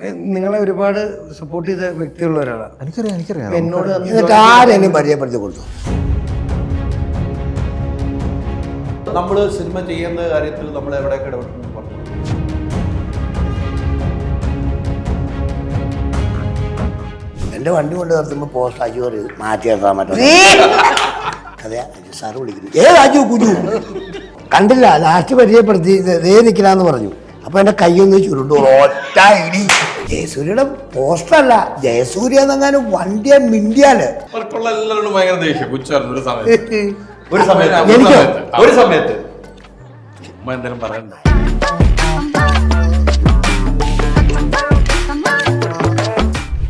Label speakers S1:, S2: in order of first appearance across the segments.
S1: നിങ്ങളെ ഒരുപാട് സപ്പോർട്ട് ചെയ്ത വ്യക്തിയുള്ള ഒരാളാണ്.
S2: എനിക്കറിയാം
S1: എന്നോട്
S3: എന്നിട്ട് ആരെയും പരിചയപ്പെടുത്തി കൊടുത്തു.
S4: നമ്മൾ സിനിമ ചെയ്യുന്ന കാര്യത്തിൽ നമ്മൾ എവിടെയൊക്കെ ഇടപെട്ടെന്ന് പറഞ്ഞു.
S3: എൻ്റെ വണ്ടി കൊണ്ട് നിർത്തുമ്പോൾ പോസ്റ്റ് അജു പറയും മാറ്റി നിർത്താൻ പറ്റും. അതെ അജു സാറ് വിളിക്കുന്നു. അജു കുജു കണ്ടില്ല, ലാസ്റ്റ് പരിചയപ്പെടുത്തി ദേ നിൽക്കലാന്ന് പറഞ്ഞു. അപ്പൊ എന്റെ കൈയൊന്ന് ചുരുണ്ടു. ഒറ്റ ഇടി. ജയസൂര്യയുടെ പോസ്റ്ററല്ല, ജയസൂര്യ എന്നെങ്ങാനും വണ്ടിയെ മിണ്ടിയാല്
S5: എല്ലാവരോടും ഭയങ്കര ദേഷ്യം ഉച്ചാരണം ഒരു സമയത്ത്
S4: ഒരു സമയത്ത്
S5: ഉമ്മ എന്തെങ്കിലും പറയണ്ട.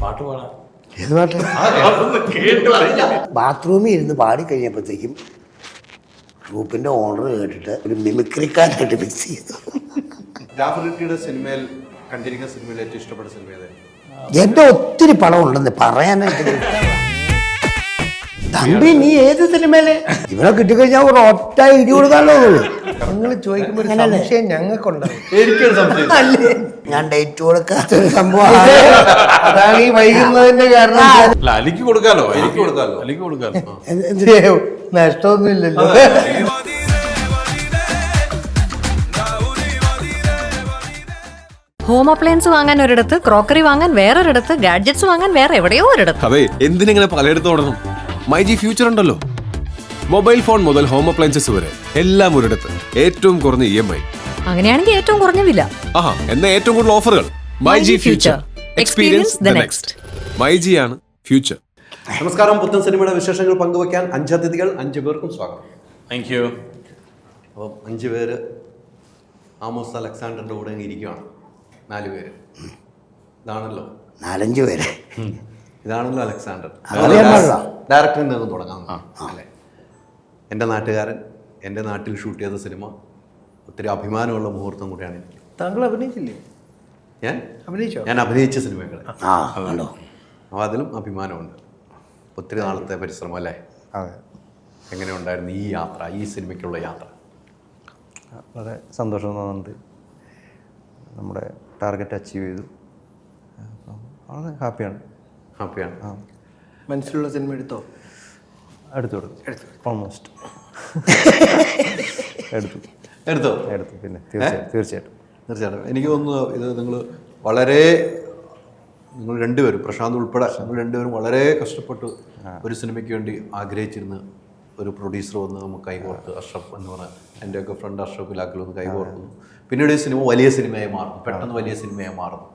S5: പാട്ട് പാടാം.
S3: ഏത് പാട്ട്? ബാത്റൂമിൽ ഇരുന്ന് പാടിക്കഴിഞ്ഞപ്പോഴത്തേക്കും ഗ്രൂപ്പിന്റെ ഓണർ കേട്ടിട്ട് ഒരു മിമിക്രിക്കാരായിട്ട് ഫിക്സ് ചെയ്തു.
S4: ജാഫർ ഇക്കയുടെ സിനിമയിൽ കണ്ടിരിക്കുന്ന സിനിമയിൽ ഏറ്റവും ഇഷ്ടപ്പെട്ട സിനിമ ഏതായിരുന്നു?
S3: എന്റെ ഒത്തിരി പടം ഉണ്ടെന്ന് പറയാനായിട്ട്. തമ്പി നീ ഏത് സിനിമയില് ഇവനെ കിട്ടിക്കഴിഞ്ഞാൽ ഒരു ഒറ്റ ഇടി കൊടുക്കാനോ ഉള്ളൂ.
S1: നിങ്ങൾ ചോദിക്കുമ്പോൾ ഒരു സംശയം ഞങ്ങൾക്കുണ്ടാവും.
S4: എനിക്കൊരു സംശയം.
S3: അല്ലേ ഞാൻ ഡേറ്റ് കൊടുക്കാത്തൊരു സംഭവം.
S1: അതാണ് ഈ വൈകുന്നതിന്റെ കാരണം.
S5: അല്ല, അലിക്ക് കൊടുക്കാലോ,
S4: എനിക്ക് കൊടുക്കാലോ.
S5: അലിക്ക് കൊടുക്കാലോ.
S1: നഷ്ടമൊന്നും ഇല്ലല്ലോ.
S6: ഹോം അപ്ലയൻസ് വാങ്ങാൻ ഒരിടത്ത്, ക്രോക്കറി വാങ്ങാൻ വേറൊരിടത്ത്, ഗാഡ്ജറ്റ്സ് വാങ്ങാൻ വേറെ എവിടെയോ ഒരിടത്ത്.
S7: അതെ, എന്തിനിങ്ങനെ പലയിടത്തും ഓടണം? മൈജി ഫ്യൂച്ചർ ഉണ്ടല്ലോ. മൊബൈൽ ഫോൺ മുതൽ ഹോം അപ്ലയൻസസ് വരെ എല്ലാം ഒരിടത്ത്. ഏറ്റവും കുറഞ്ഞ EMI.
S6: അങ്ങനെയാണെങ്കിൽ ഏറ്റവും കുറഞ്ഞ വില.
S7: ആഹാ, എന്നാ ഏറ്റവും കൂടുതൽ ഓഫറുകൾ. MyG future. Experience the next. MyG ആണ് ഫ്യൂച്ചർ.
S4: നമസ്കാരം. പുത്തൻ സിനിമയുടെ വിശേഷങ്ങൾ പങ്കുവയ്ക്കാൻ 5 അതിഥികൾ, 5 പേർക്കും സ്വാഗതം.
S5: Thank you.
S4: അപ്പം 5 പേര് ആമോസ് അലക്സാണ്ടറിന്റെ കൂടെ ഇരിക്കുകയാണ്. 4 പേര്. ഇതാണല്ലോ
S3: 4-5 പേര്.
S4: ഇതാണല്ലോ അലക്സാണ്ടർ.
S3: അതറിയാമല്ലോ.
S4: ഡയറക്ടറിൽ നിന്ന് തുടങ്ങാം അല്ലേ? എൻ്റെ നാട്ടുകാരൻ, എൻ്റെ നാട്ടിൽ ഷൂട്ട് ചെയ്ത സിനിമ, ഒത്തിരി അഭിമാനമുള്ള മുഹൂർത്തം കൂടിയാണ് എനിക്ക്.
S1: താങ്കൾ അഭിനയിച്ചില്ലേ?
S4: ഞാൻ അഭിനയിച്ച സിനിമകൾ.
S3: ആണോ?
S4: അപ്പോൾ അതിലും അഭിമാനമുണ്ട്. ഒത്തിരി നാളത്തെ പരിശ്രമം അല്ലേ?
S2: അതെ,
S4: എങ്ങനെ ഉണ്ടായിരുന്നു ഈ യാത്ര, ഈ സിനിമയ്ക്കുള്ള യാത്ര?
S2: വളരെ സന്തോഷം തോന്നുന്നുണ്ട്. നമ്മുടെ ടാർഗറ്റ് അച്ചീവ് ചെയ്തു. വളരെ ഹാപ്പിയാണ്.
S1: മനസ്സിലുള്ള സിനിമ എടുത്തോ?
S2: എടുത്തു ഓൾമോസ്റ്റ്
S4: എടുത്തോ?
S2: പിന്നെ തീർച്ചയായിട്ടും
S4: എനിക്ക് തോന്നുന്നു ഇത് നിങ്ങൾ രണ്ടുപേരും, പ്രശാന്ത് ഉൾപ്പെടെ നിങ്ങൾ രണ്ടുപേരും വളരെ കഷ്ടപ്പെട്ട് ഒരു സിനിമയ്ക്ക് വേണ്ടി ആഗ്രഹിച്ചിരുന്ന ഒരു പ്രൊഡ്യൂസർ വന്ന് നമുക്ക് കൈകോർത്ത്, അഷ്റഫ് എന്ന് പറഞ്ഞാൽ എൻ്റെയൊക്കെ ഫ്രണ്ട് അഷ്റഫ് ഇലാക്കൽ ഒന്ന് കൈകോർക്കുന്നു. പിന്നീട് ഈ സിനിമ വലിയ സിനിമയായി മാറുന്നു, പെട്ടെന്ന് വലിയ സിനിമയായി മാറുന്നു.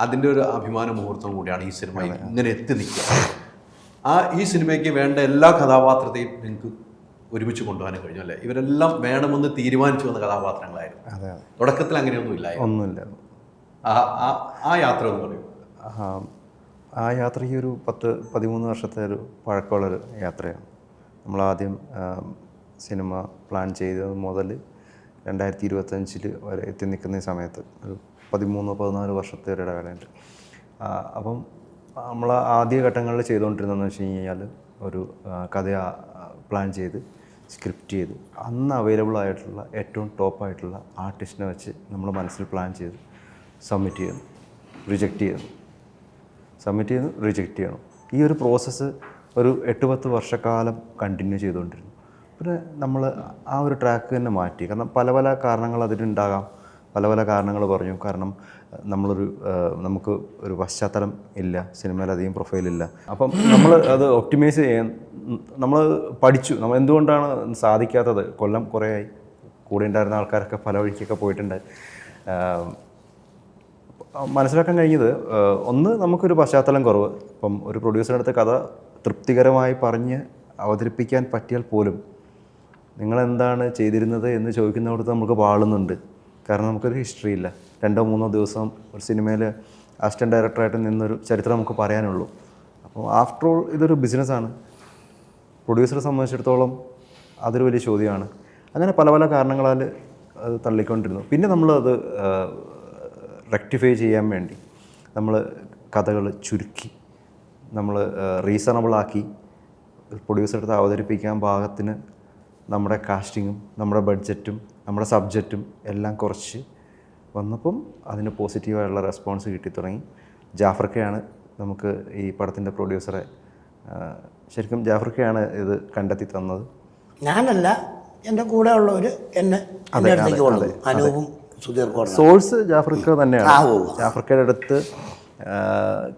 S4: അതിൻ്റെ ഒരു അഭിമാന മുഹൂർത്തം കൂടിയാണ് ഈ സിനിമ ഇങ്ങനെ എത്തി നിൽക്കുക. ഈ സിനിമയ്ക്ക് വേണ്ട എല്ലാ കഥാപാത്രത്തെയും നിങ്ങൾക്ക് ഒരുമിച്ച് കൊണ്ടുപോകാനും കഴിഞ്ഞു അല്ലേ? ഇവരെല്ലാം വേണമെന്ന് തീരുമാനിച്ചു വന്ന കഥാപാത്രങ്ങളായിരുന്നു. തുടക്കത്തിൽ അങ്ങനെയൊന്നുമില്ല. ആ യാത്ര എന്ന് പറയും.
S2: ആ യാത്രയ്ക്ക് ഒരു 10-13 വർഷത്തെ ഒരു പഴക്കമുള്ളൊരു യാത്രയാണ്. നമ്മളാദ്യം സിനിമ പ്ലാൻ ചെയ്തത് മുതൽ 2025 വരെ എത്തി നിൽക്കുന്ന സമയത്ത് ഒരു 13-14 വർഷത്തെ ഒരു ഇടവേളയുണ്ട്. അപ്പം നമ്മൾ ആദ്യ ഘട്ടങ്ങളിൽ ചെയ്തുകൊണ്ടിരുന്നതെന്ന് വെച്ച് കഴിഞ്ഞാൽ ഒരു കഥ പ്ലാൻ ചെയ്ത് സ്ക്രിപ്റ്റ് ചെയ്ത് അന്ന് അവൈലബിൾ ആയിട്ടുള്ള ഏറ്റവും ടോപ്പായിട്ടുള്ള ആർട്ടിസ്റ്റിനെ വെച്ച് നമ്മൾ മനസ്സിൽ പ്ലാൻ ചെയ്ത് സബ്മിറ്റ് ചെയ്യുന്നു, റിജക്റ്റ് ചെയ്യണം. ഈ ഒരു പ്രോസസ്സ് ഒരു 8-10 വർഷക്കാലം കണ്ടിന്യൂ ചെയ്തുകൊണ്ടിരുന്നു. പിന്നെ നമ്മൾ ആ ഒരു ട്രാക്ക് തന്നെ മാറ്റി. കാരണം പല പല കാരണങ്ങൾ അതിനുണ്ടാകാം. പല കാരണങ്ങൾ പറഞ്ഞു. കാരണം നമുക്ക് ഒരു പശ്ചാത്തലം ഇല്ല, സിനിമയിലധികം പ്രൊഫൈലില്ല. അപ്പം നമ്മൾ അത് ഒപ്റ്റിമൈസ് ചെയ്യാൻ നമ്മൾ പഠിച്ചു. നമ്മൾ എന്തുകൊണ്ടാണ് സാധിക്കാത്തത്? കൊല്ലം കുറേയായി, കൂടെ ഉണ്ടായിരുന്ന ആൾക്കാരൊക്കെ പല വഴിക്കൊക്കെ പോയിട്ടുണ്ട്. മനസ്സിലാക്കാൻ കഴിഞ്ഞത് ഒന്ന്, നമുക്കൊരു പശ്ചാത്തലം കുറവ്. ഇപ്പം ഒരു പ്രൊഡ്യൂസറുടെ അടുത്ത് കഥ തൃപ്തികരമായി പറഞ്ഞ് അവതരിപ്പിക്കാൻ പറ്റിയാൽ പോലും നിങ്ങളെന്താണ് ചെയ്തിരുന്നത് എന്ന് ചോദിക്കുന്നിടത്ത് നമുക്ക് പാളുന്നുണ്ട്. കാരണം നമുക്കൊരു ഹിസ്റ്ററി ഇല്ല. 2-3 ദിവസം ഒരു സിനിമയിൽ അസിസ്റ്റൻറ്റ് ഡയറക്ടറായിട്ട് നിന്നൊരു ചരിത്രം നമുക്ക് പറയാനുള്ളൂ. അപ്പോൾ ആഫ്റ്റർ ഓൾ ഇതൊരു ബിസിനസ്സാണ്. പ്രൊഡ്യൂസറെ സംബന്ധിച്ചിടത്തോളം അതൊരു വലിയ ചോദ്യമാണ്. അങ്ങനെ പല കാരണങ്ങളാൽ അത് തള്ളിക്കൊണ്ടിരുന്നു. പിന്നെ നമ്മളത് റെക്ടിഫൈ ചെയ്യാൻ വേണ്ടി നമ്മൾ കഥകൾ ചുരുക്കി, നമ്മൾ റീസണബിളാക്കി പ്രൊഡ്യൂസറുടെ അടുത്ത് അവതരിപ്പിക്കാൻ പാകത്തിന് നമ്മുടെ കാസ്റ്റിങ്ങും നമ്മുടെ ബഡ്ജറ്റും നമ്മുടെ സബ്ജക്റ്റും എല്ലാം കുറച്ച് വന്നപ്പം അതിന് പോസിറ്റീവായുള്ള റെസ്പോൺസ് കിട്ടി തുടങ്ങി. ജാഫർക്കയാണ് നമുക്ക് ഈ പടത്തിൻ്റെ പ്രൊഡ്യൂസറെ, ശരിക്കും ജാഫർക്കയാണ് ഇത് കണ്ടെത്തി തന്നത്.
S3: ഞാനല്ല, എൻ്റെ കൂടെ ഉള്ളവർ എൻ്റെ അടുത്തേക്ക് കൊണ്ടു, അനൂപും സുധീർ കോടതി.
S2: സോഴ്സ് ജാഫർക്ക തന്നെയാണ്.
S3: ആ, ഓ.
S2: ജാഫർക്കയുടെ അടുത്ത്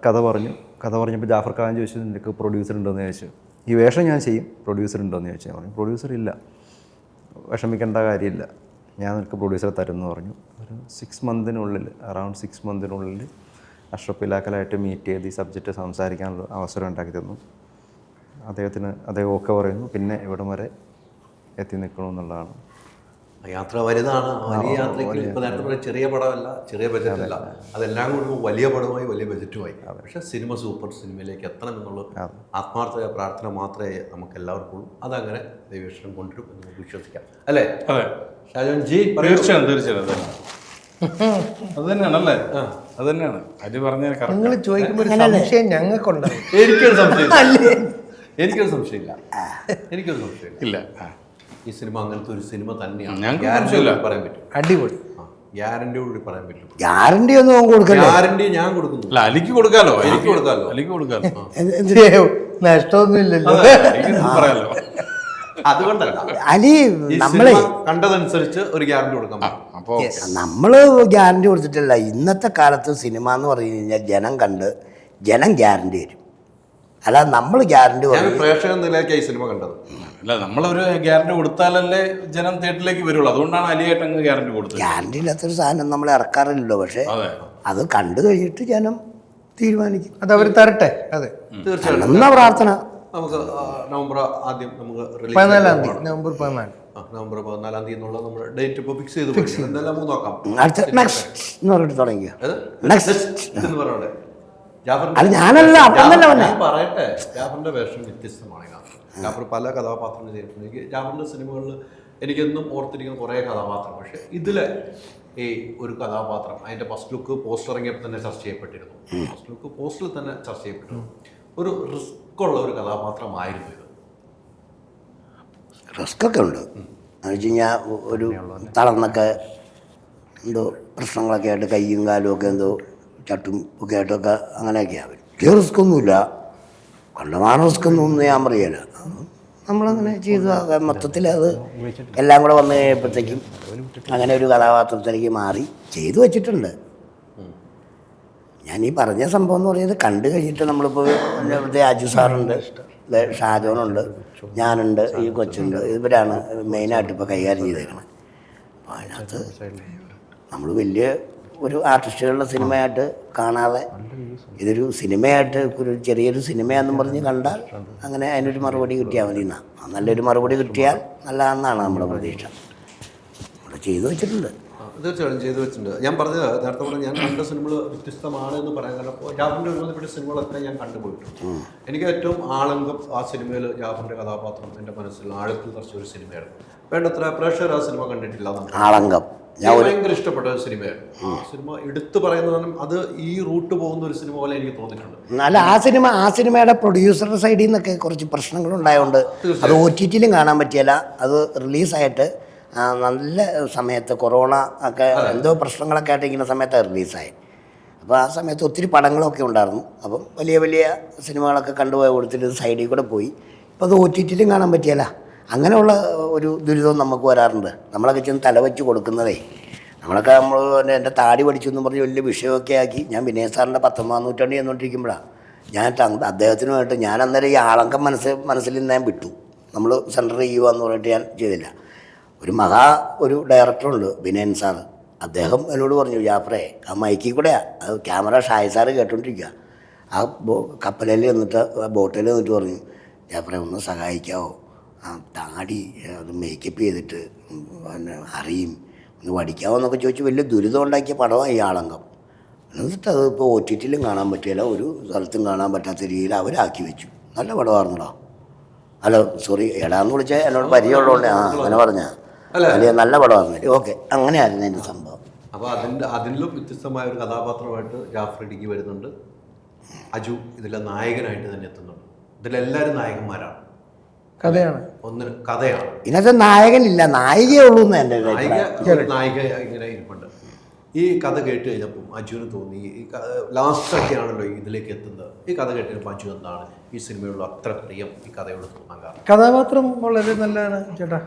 S2: കഥ പറഞ്ഞപ്പോൾ ജാഫർക്ക ചോദിച്ചു, നിനക്ക് പ്രൊഡ്യൂസർ ഉണ്ടോയെന്ന് ചോദിച്ചു. ഈ വേഷം ഞാൻ ചെയ്യും, പ്രൊഡ്യൂസർ ഉണ്ടോയെന്ന് ചോദിച്ചു. ഞാൻ പറഞ്ഞു പ്രൊഡ്യൂസർ ഇല്ല, വിഷമിക്കേണ്ട കാര്യമില്ല, ഞാൻ നിനക്ക് പ്രൊഡ്യൂസറെ തരുമെന്ന് പറഞ്ഞു. ഒരു 6 മന്തിനുള്ളിൽ, അറൗണ്ട് 6 മന്തിനുള്ളിൽ അഷ്റഫ് ഇലാക്കലായിട്ട് മീറ്റ് ചെയ്ത് ഈ സബ്ജക്റ്റ് സംസാരിക്കാനുള്ള അവസരം ഉണ്ടാക്കി തന്നു. അദ്ദേഹം ഓക്കെ പറയുന്നു. പിന്നെ ഇവിടം വരെ എത്തി നിൽക്കണമെന്നുള്ളതാണ്.
S4: യാത്ര വലുതാണ്. വലിയ യാത്രയ്ക്ക് ഇപ്പോൾ നേരത്തെ പറഞ്ഞ ചെറിയ പടമല്ല, ചെറിയ ബജറ്റല്ല, അതെല്ലാം കൂടി വലിയ പടമായി, വലിയ ബജറ്റുമായി. പക്ഷേ സിനിമ സൂപ്പർ സിനിമയിലേക്ക് എത്തണം എന്നുള്ള ആത്മാർത്ഥമായ പ്രാർത്ഥന മാത്രമേ നമുക്ക് എല്ലാവർക്കും ഉള്ളൂ. അതങ്ങനെ ദൈവീശ്വരൻ കൊണ്ടുവരും എന്ന് നമുക്ക് വിശ്വസിക്കാം, അല്ലേ?
S5: അതെ,
S4: ഷാജോൻ ജി.
S5: തീർച്ചയായും അത് തന്നെയാണല്ലേ, അത് തന്നെയാണ് അരി പറഞ്ഞ.
S1: നിങ്ങൾ ചോദിക്കുമ്പോൾ ഒരു സംശയം ഞങ്ങൾക്കുണ്ടാവും.
S4: എനിക്കൊരു സംശയമില്ല.
S5: ഇല്ല,
S4: ഈ സിനിമ അങ്ങനത്തെ ഒരു സിനിമ തന്നെയാണ്.
S5: ഞങ്ങൾക്ക്
S4: പറയാൻ പറ്റും.
S1: അടിപൊളി
S4: ഗ്യാരണ്ടിയോടുകൂടി പറയാൻ പറ്റും.
S3: ഗ്യാരണ്ടി ഒന്നും കൊടുക്കില്ല.
S4: ഗ്യാരണ്ടി ഞാൻ കൊടുക്കുന്നു.
S5: അല്ല, അലിക്ക് കൊടുക്കാലോ,
S4: എനിക്ക് കൊടുക്കാലോ.
S1: നഷ്ടമൊന്നും ഇല്ലല്ലോ.
S5: പറയാലോ.
S4: അതുകൊണ്ടല്ല,
S3: അലി നമ്മളെ
S4: കണ്ടതനുസരിച്ച് ഒരു ഗ്യാരണ്ടി കൊടുക്കാൻ പറ്റും.
S5: അപ്പോൾ
S3: നമ്മൾ ഗ്യാരണ്ടി കൊടുത്തിട്ടില്ല. ഇന്നത്തെ കാലത്ത് സിനിമ എന്ന് പറഞ്ഞു കഴിഞ്ഞാൽ ജനം കണ്ട് ജനം ഗ്യാരണ്ടി തരും, അല്ലാതെ നമ്മൾ ഗ്യാരണ്ടി
S4: ഞാൻ പ്രേക്ഷക നിലയ്ക്ക് ഈ സിനിമ കണ്ടത്.
S5: അല്ല, നമ്മളൊരു ഗ്യാരണ്ടി കൊടുത്താലല്ലേ ജനം തിയേറ്ററിലേക്ക് വരുള്ളൂ. അതുകൊണ്ടാണ് അലിയായിട്ട് അങ്ങ് ഗ്യാരണ്ടി കൊടുത്തത്.
S3: ഗ്യാരണ്ടി ഇല്ലാത്തൊരു സാധനം നമ്മൾ ഇറക്കാറില്ലല്ലോ. പക്ഷെ അത് കണ്ടു കഴിഞ്ഞിട്ട് ജനം തീരുമാനിക്കും.
S1: അത് അവർ തരട്ടെ. അതെ,
S4: തീർച്ചയായിട്ടും.
S3: എന്നാ പ്രാർത്ഥന.
S4: നമുക്ക് നവംബർ ആദ്യം നമുക്ക്
S1: 14 നവംബർ 14
S4: നവംബർ 14 എന്നുള്ള നമ്മുടെ ഡേറ്റ് ഇപ്പോൾ ഫിക്സ് ചെയ്ത് എന്തെല്ലാം നമുക്ക് നോക്കാം.
S3: അടുത്ത നെക്സ്റ്റ് എന്ന് പറഞ്ഞിട്ട് തുടങ്ങിയോ?
S4: എന്ന് പറയണ്ടേ?
S3: അല്ല, ഞാനല്ല, അപ്പം തന്നെ
S4: ഞാൻ പറയട്ടെ, ജാഫറിന്റെ വേഷം വ്യത്യസ്തമാണ്. ജാഫർ പല കഥാപാത്രങ്ങൾ ചെയ്തിട്ടുണ്ട്. എനിക്ക് ജാഫറിന്റെ സിനിമകളിൽ എനിക്കെന്നും ഓർത്തിരിക്കുന്ന കുറേ കഥാപാത്രം, പക്ഷെ ഇതിലെ ഈ ഒരു കഥാപാത്രം അതിന്റെ ഫസ്റ്റ് ലുക്ക് പോസ്റ്റർ ഇറങ്ങിയപ്പോൾ തന്നെ ചർച്ച ചെയ്യപ്പെട്ടിരുന്നു. ഫസ്റ്റ് ലുക്ക് പോസ്റ്ററിൽ തന്നെ ചർച്ച ചെയ്യപ്പെട്ടിരുന്നു. ഒരു റിസ്ക് ഉള്ള ഒരു കഥാപാത്രമായിരുന്നു ഇത്.
S3: റിസ്ക് ഒക്കെ ഉണ്ട് എന്ന് വെച്ച് കഴിഞ്ഞാൽ ഒരു തളർന്നൊക്കെ എന്തോ പ്രശ്നങ്ങളൊക്കെ ആയിട്ട് കയ്യും കാലും ഒക്കെ എന്തോ ചട്ടും ഒക്കെ ആയിട്ടൊക്കെ അങ്ങനെയൊക്കെയാണ്. വലിയ റിസ്ക് ഒന്നുമില്ല, കണ്ടമാനം റിസ്ക് ഒന്നും ഞാൻ പറയല. നമ്മളങ്ങനെ ചെയ്തു. മൊത്തത്തിൽ അത് എല്ലാം കൂടെ വന്നു കഴിയുമ്പോഴത്തേക്കും അങ്ങനെ ഒരു കഥാപാത്രത്തിലേക്ക് മാറി ചെയ്തു വെച്ചിട്ടുണ്ട്. ഞാൻ ഈ പറഞ്ഞ സംഭവം എന്ന് പറയുന്നത് കണ്ടു കഴിഞ്ഞിട്ട് നമ്മളിപ്പോൾ ഇവിടുത്തെ അജു സാറുണ്ട്, ഷാജോനുണ്ട്, ഞാനുണ്ട്, ഈ കൊച്ചുണ്ട്, ഇവരാണ് മെയിനായിട്ട് ഇപ്പോൾ കൈകാര്യം ചെയ്തേക്കുന്നത്. അപ്പോൾ അതിനകത്ത് നമ്മൾ വലിയ ഒരു ആർട്ടിസ്റ്റുകളുടെ സിനിമയായിട്ട് കാണാതെ ഇതൊരു സിനിമയായിട്ട് ഒരു ചെറിയൊരു സിനിമയാണെന്നും പറഞ്ഞ് കണ്ടാൽ അങ്ങനെ അതിനൊരു മറുപടി കിട്ടിയാൽ മതി. നല്ലൊരു മറുപടി കിട്ടിയാൽ നല്ലതെന്നാണ് നമ്മുടെ പ്രതീക്ഷ. നമ്മൾ ചെയ്തു വെച്ചിട്ടുണ്ട്.
S4: തീർച്ചയായിട്ടും ചെയ്തു വെച്ചിട്ടുണ്ട്. ഞാൻ പറഞ്ഞത് നേരത്തെ പറഞ്ഞ ഞാൻ കണ്ട സിനിമകൾ വ്യത്യസ്തമാണ് എന്ന് പറയാൻ കാരണം ജാഫറിൻ്റെ ഒരുപാട് സിനിമകളൊക്കെ ഞാൻ കണ്ടുപോയിട്ടുണ്ട്. എനിക്ക് ഏറ്റവും ആളങ്കം ആ സിനിമയിൽ ജാഫറിൻ്റെ കഥാപാത്രം എൻ്റെ മനസ്സിൽ ആഴത്തിൽ നിറച്ച ഒരു സിനിമയായിരുന്നു. വേണ്ടത്ര പ്രേക്ഷകർ ആ സിനിമ കണ്ടിട്ടില്ല.
S3: ആളങ്കം
S4: ഭയങ്കര ഇഷ്ടപ്പെട്ട ഒരു സിനിമയായിരുന്നു. ആ സിനിമ എടുത്തു പറയുന്നതും അത് ഈ റൂട്ട് പോകുന്ന ഒരു സിനിമ പോലെ എനിക്ക് തോന്നിയിട്ടുണ്ട്.
S3: അല്ല, ആ സിനിമയുടെ പ്രൊഡ്യൂസറുടെ സൈഡിൽ നിന്നൊക്കെ കുറച്ച് പ്രശ്നങ്ങളുണ്ടായതുകൊണ്ട് അത് OTT-ലും കാണാൻ പറ്റിയല്ല. അത് റിലീസായിട്ട് നല്ല സമയത്ത് കൊറോണ ഒക്കെ എന്തോ പ്രശ്നങ്ങളൊക്കെ ആയിട്ട് ഇങ്ങനെ സമയത്താണ് റിലീസായി. അപ്പോൾ ആ സമയത്ത് ഒത്തിരി പടങ്ങളൊക്കെ ഉണ്ടായിരുന്നു. അപ്പം വലിയ വലിയ സിനിമകളൊക്കെ കണ്ടുപോയി കൊടുത്തിട്ട് സൈഡിൽ കൂടെ പോയി. ഇപ്പോൾ അത് OTT-ലും കാണാൻ പറ്റിയല്ല. അങ്ങനെയുള്ള ഒരു ദുരിതവും നമുക്ക് വരാറുണ്ട്. നമ്മളൊക്കെ ചെന്ന് തലവെച്ച് കൊടുക്കുന്നതേ. നമ്മളൊക്കെ എൻ്റെ താടി പഠിച്ചു എന്ന് പറഞ്ഞ് വലിയ വിഷയമൊക്കെ ആക്കി. ഞാൻ വിനയ സാറിൻ്റെ 19-ാം നൂറ്റാണ്ടിൽ ചെന്നുകൊണ്ടിരിക്കുമ്പോഴാണ് ഞാൻ അദ്ദേഹത്തിനുമായിട്ട് ഞാൻ അന്നേരം ഈ ആളങ്കം മനസ്സിൽ നിന്ന് ഞാൻ വിട്ടു. നമ്മൾ സെൻറ്റർ ചെയ്യുക എന്ന് പറഞ്ഞിട്ട് ഞാൻ ചെയ്തില്ല. ഒരു ഡയറക്ടറുണ്ട് വിനയൻ സാറ്. അദ്ദേഹം എന്നോട് പറഞ്ഞു, ജാഫറേ ആ മൈക്കിൽ കൂടെയാണ് അത് ക്യാമറ ഷായി സാറ് കേട്ടോണ്ടിരിക്കുക. ആ കപ്പലിൽ നിന്നിട്ട് ബോട്ടിൽ നിന്നിട്ട് പറഞ്ഞു, ജാഫറെ ഒന്ന് സഹായിക്കാവോ, ആ താടി അത് മേക്കപ്പ് ചെയ്തിട്ട് പിന്നെ അറിയും ഒന്ന് പഠിക്കാവോ എന്നൊക്കെ ചോദിച്ച് വലിയ ദുരിതം ഉണ്ടാക്കിയ പടമാണ് ഈ ആളങ്കം. എന്നിട്ട് അത് ഇപ്പോൾ OTT-ലും കാണാൻ പറ്റിയില്ല, ഒരു സ്ഥലത്തും കാണാൻ പറ്റാത്ത രീതിയിൽ അവരാക്കി വെച്ചു. നല്ല പടമായിരുന്നോ? ഹലോ സോറി എടാന്ന് വിളിച്ചാൽ എന്നോട് പരിചയമുള്ളതുകൊണ്ട് അങ്ങനെ പറഞ്ഞാൽ വലിയ നല്ല പടമായിരുന്നു. ഓക്കെ, അങ്ങനെയായിരുന്നു എൻ്റെ സംഭവം.
S4: അപ്പോൾ അതിലും വ്യത്യസ്തമായ ഒരു കഥാപാത്രമായിട്ട് ജാഫർ ഇടുക്കി വരുന്നുണ്ട്. അജു ഇതിലെ നായകനായിട്ട് തന്നെ എത്തുന്നുണ്ട്. ഇതിലെല്ലാവരും നായകന്മാരാണ്.
S1: കഥയാണ്,
S4: കഥയാണ്.
S3: ഇതിനകത്ത് നായകനില്ല, നായികയേ ഉള്ളൂ എന്ന് എൻ്റെ
S4: നായിക ഇങ്ങനെ ഇരിപ്പുണ്ട്. ഈ കഥ കേട്ട് കഴിഞ്ഞപ്പം അജുവിന് തോന്നി ഈ ലാസ്റ്റൊക്കെയാണല്ലോ ഇതിലേക്ക് എത്തുന്നത്. ഈ കഥ കേട്ട് കഴിഞ്ഞപ്പോൾ അജു എന്താണ് ഈ സിനിമയോട് അത്ര പ്രിയം ഈ കഥയോട് തോന്നാൻ കാരണം?
S1: കഥാപാത്രം വളരെ നല്ലതാണ് ചേട്ടാ.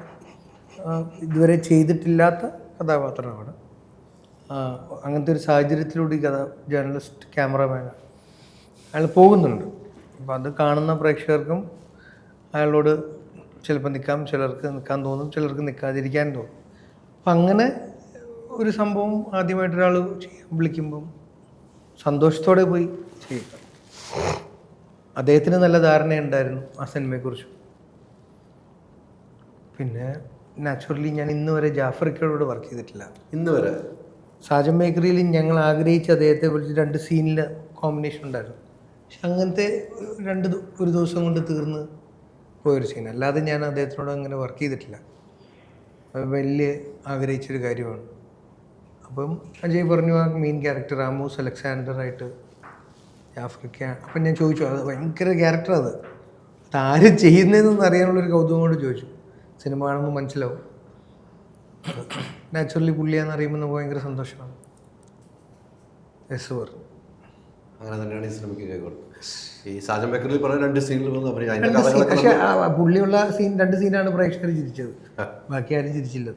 S1: ഇതുവരെ ചെയ്തിട്ടില്ലാത്ത കഥാപാത്രമാണ്. അങ്ങനത്തെ ഒരു സാഹചര്യത്തിലൂടെ ഈ കഥ ജേർണലിസ്റ്റ് ക്യാമറമാനാണ് അയാൾ പോകുന്നുണ്ട്. അപ്പോൾ അത് കാണുന്ന പ്രേക്ഷകർക്കും അയാളോട് ചിലപ്പോൾ നിൽക്കാം, ചിലർക്ക് നിൽക്കാൻ തോന്നും, ചിലർക്ക് നിൽക്കാതിരിക്കാൻ തോന്നും. അപ്പം അങ്ങനെ ഒരു സംഭവം ആദ്യമായിട്ടൊരാൾ വിളിക്കുമ്പം സന്തോഷത്തോടെ പോയി ചെയ്യും. അദ്ദേഹത്തിന് നല്ല ധാരണയുണ്ടായിരുന്നു ആ സിനിമയെക്കുറിച്ച്. പിന്നെ നാച്ചുറലി ഞാൻ ഇന്ന് വരെ ജാഫറിക്കയോട് വർക്ക് ചെയ്തിട്ടില്ല.
S4: ഇന്ന് വരെ
S1: സാജൻ ബേക്കറിയിൽ ഞങ്ങൾ ആഗ്രഹിച്ച് അദ്ദേഹത്തെ വിളിച്ച് 2 സീനിൽ കോമ്പിനേഷൻ ഉണ്ടായിരുന്നു. പക്ഷെ അങ്ങനത്തെ ഒരു ദിവസം കൊണ്ട് തീർന്ന് പോയൊരു സീൻ. അല്ലാതെ ഞാൻ അദ്ദേഹത്തിനോട് അങ്ങനെ വർക്ക് ചെയ്തിട്ടില്ല. വലിയ ആഗ്രഹിച്ചൊരു കാര്യമാണ്. അപ്പം അജയ് പറഞ്ഞു ആ മെയിൻ ക്യാരക്ടർ ആമോസ് അലക്സാണ്ടറായിട്ട് ജാഫ്രിക്ക. അപ്പം ഞാൻ ചോദിച്ചു, അത് ഭയങ്കര ക്യാരക്ടർ, അതാരും ചെയ്യുന്നതെന്ന് അറിയാനുള്ളൊരു കൗതുകം കൊണ്ട് ചോദിച്ചു. സിനിമ കാണുമ്പോൾ മനസ്സിലാവും. നാച്ചുറലി പുള്ളിയാന്ന് അറിയുമ്പോൾ നമുക്ക് ഭയങ്കര സന്തോഷമാണ്. യെസ് പറഞ്ഞു.
S4: അങ്ങനെ തന്നെയാണ് ഈ സിനിമയ്ക്ക് കൈകൊടുത്തത്. ഈ സാജൻ ബേക്കറിൽ പറഞ്ഞ 2 സീനിൽ വന്ന്
S1: പക്ഷെ പുള്ളിയുള്ള സീൻ 2 സീനാണ് പ്രേക്ഷകർ ചിരിച്ചത്. ബാക്കി ആരും ചിരിച്ചില്ല.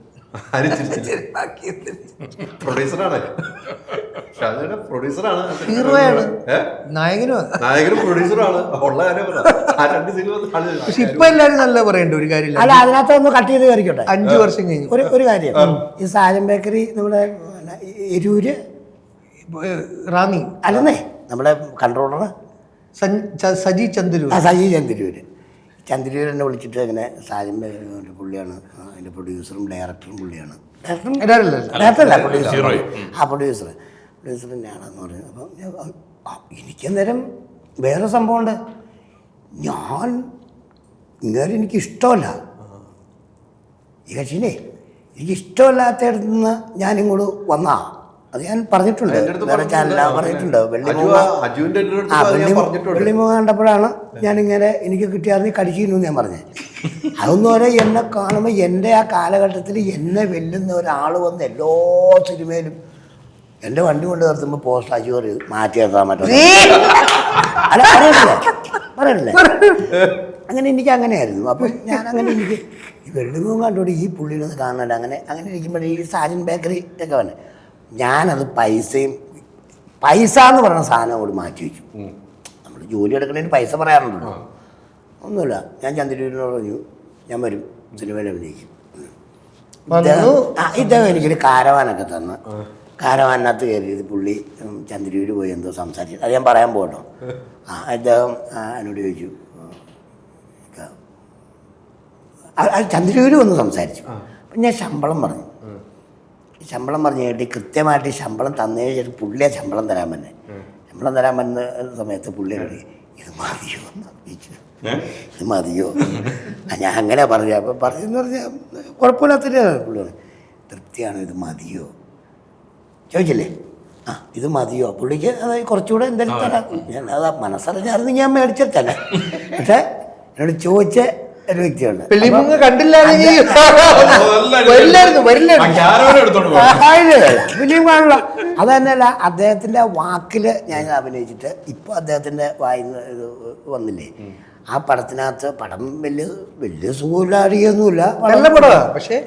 S4: പ്രൊഡ്യൂസറാണ്, പ്രൊഡ്യൂസറാണ്,
S1: ഹീറോയാണ്, നായകനും
S4: പ്രൊഡ്യൂസറാണ്. ഉള്ള കാര്യം ആ 2 സീനിൽ വന്ന്
S1: പക്ഷെ ഇപ്പൊ എല്ലാരും നല്ല പറയണ്ട ഒരു കാര്യമില്ല.
S3: അല്ല, അതിനകത്ത് ഒന്ന് കട്ട് ചെയ്ത് കയറിക്കോട്ടെ.
S1: 5 വർഷം കഴിഞ്ഞു.
S3: ഒരു കാര്യം, ഈ സാജൻ ബേക്കറി നമ്മുടെ എരൂര്
S1: റാന്നി
S3: അല്ലെന്നേ, നമ്മുടെ കൺട്രോളർ
S1: സജി ചന്ദ്രൂർ.
S3: സജി ചന്ദ്രൂർ എന്നെ വിളിച്ചിട്ട് ഇങ്ങനെ സാജൻ ബേക്കറി പുള്ളിയാണ് അതിൻ്റെ പ്രൊഡ്യൂസറും ഡയറക്ടറും പുള്ളിയാണ്. ഡയറക്ടറല്ല, പ്രൊഡ്യൂസർ ഞാനെന്ന് പറഞ്ഞു. അപ്പം എനിക്കന്നേരം വേറെ സംഭവമുണ്ട്. എനിക്കിഷ്ടമല്ല ഈ കക്ഷിനെ, എനിക്കിഷ്ടമല്ലാത്തയിടത്തു നിന്ന് ഞാനിങ്ങോട്ട് വന്നാ. അത് ഞാൻ പറഞ്ഞിട്ടുണ്ട്, വേറെ ചാനലാണ് പറഞ്ഞിട്ടുണ്ട്. വെള്ളിമുഖ കണ്ടപ്പോഴാണ് ഞാനിങ്ങനെ എനിക്ക് കിട്ടിയാർന്ന് കടിച്ചിരുന്നു ഞാൻ പറഞ്ഞത്. അതൊന്നും വരെ എന്നെ കാണുമ്പോൾ എൻ്റെ ആ കാലഘട്ടത്തിൽ എന്നെ വെല്ലുന്ന ഒരാൾ വന്ന് എല്ലാ സിനിമയിലും എൻ്റെ വണ്ടി കൊണ്ട് നിർത്തുമ്പോൾ പോസ്റ്റ് അജു മാറ്റി നിർത്താൻ പറ്റും. അല്ല, പറയണില്ലേ? അങ്ങനെ എനിക്ക് അങ്ങനെയായിരുന്നു. അപ്പം ഞാനങ്ങനെ എനിക്ക് ഈ വെള്ളിമുഖം കണ്ടോട് ഈ പുള്ളിനൊന്ന് കാണാനില്ല. അങ്ങനെ ഇരിക്കുമ്പോഴേ ഈ സാജൻ ബേക്കറി ഒക്കെ വന്നെ ഞാനത് പൈസ എന്ന് പറയുന്ന സാധനം കൂടി മാറ്റി വയ്ക്കും. നമ്മൾ ജോലി എടുക്കണതിന് പൈസ പറയാറുണ്ടല്ലോ. ഒന്നുമില്ല, ഞാൻ ചന്ദ്രൂരിനോട് പറഞ്ഞു ഞാൻ വരും, സിനിമയിൽ അഭിനയിക്കും. ഇദ്ദേഹം എനിക്കൊരു കാരവാനൊക്കെ തന്ന്, കാരവാനകത്ത് കയറിയത് പുള്ളി ചന്ദ്രൂര് പോയി എന്തോ സംസാരിച്ചു. അത് ഞാൻ പറയാൻ പോകട്ടോ. അദ്ദേഹം എന്നോട് ചോദിച്ചു, ചന്ദ്രൂര് വന്ന് സംസാരിച്ചു. അപ്പം ഞാൻ ശമ്പളം പറഞ്ഞു. ശമ്പളം പറഞ്ഞു കേട്ടി കൃത്യമായിട്ട് ശമ്പളം തന്നേ ശരി പുള്ളിയെ ശമ്പളം തരാൻ പറ്റുന്നത്. ശമ്പളം തരാൻ പറ്റുന്ന സമയത്ത് പുള്ളിയോട് ഇത് മതിയോ എന്ന് ചോദിച്ചു. ഇത് മതിയോ? ഞാൻ അങ്ങനെ പറഞ്ഞു. അപ്പം പറഞ്ഞെന്ന് പറഞ്ഞാൽ കുഴപ്പമില്ലാത്തൊരു പുള്ളി പറഞ്ഞു തൃപ്തിയാണോ, ഇത് മതിയോ ചോദിച്ചില്ലേ? ഇത് മതിയോ? പുള്ളിക്ക് അതായത് കുറച്ചുകൂടെ എന്തെങ്കിലും തരാം. ഞാൻ അത് മനസ്സറിഞ്ഞായിരുന്നു ഞാൻ മേടിച്ചിട്ടല്ല. പക്ഷേ എന്നോട് ചോദിച്ച ഒരു വ്യക്തിയുണ്ട്.
S1: കണ്ടില്ല
S3: ഫിലിം കാണില്ല. അത് തന്നെയല്ല, അദ്ദേഹത്തിൻ്റെ വാക്കിൽ ഞാൻ അഭിനയിച്ചിട്ട് ഇപ്പോൾ അദ്ദേഹത്തിൻ്റെ വായിന്ന് ഇത് വന്നില്ലേ ആ പടത്തിനകത്ത്. പടം വലിയ സുഖമില്ലാടിയൊന്നുമില്ല,
S1: നല്ല പടമാണ്. പക്ഷേ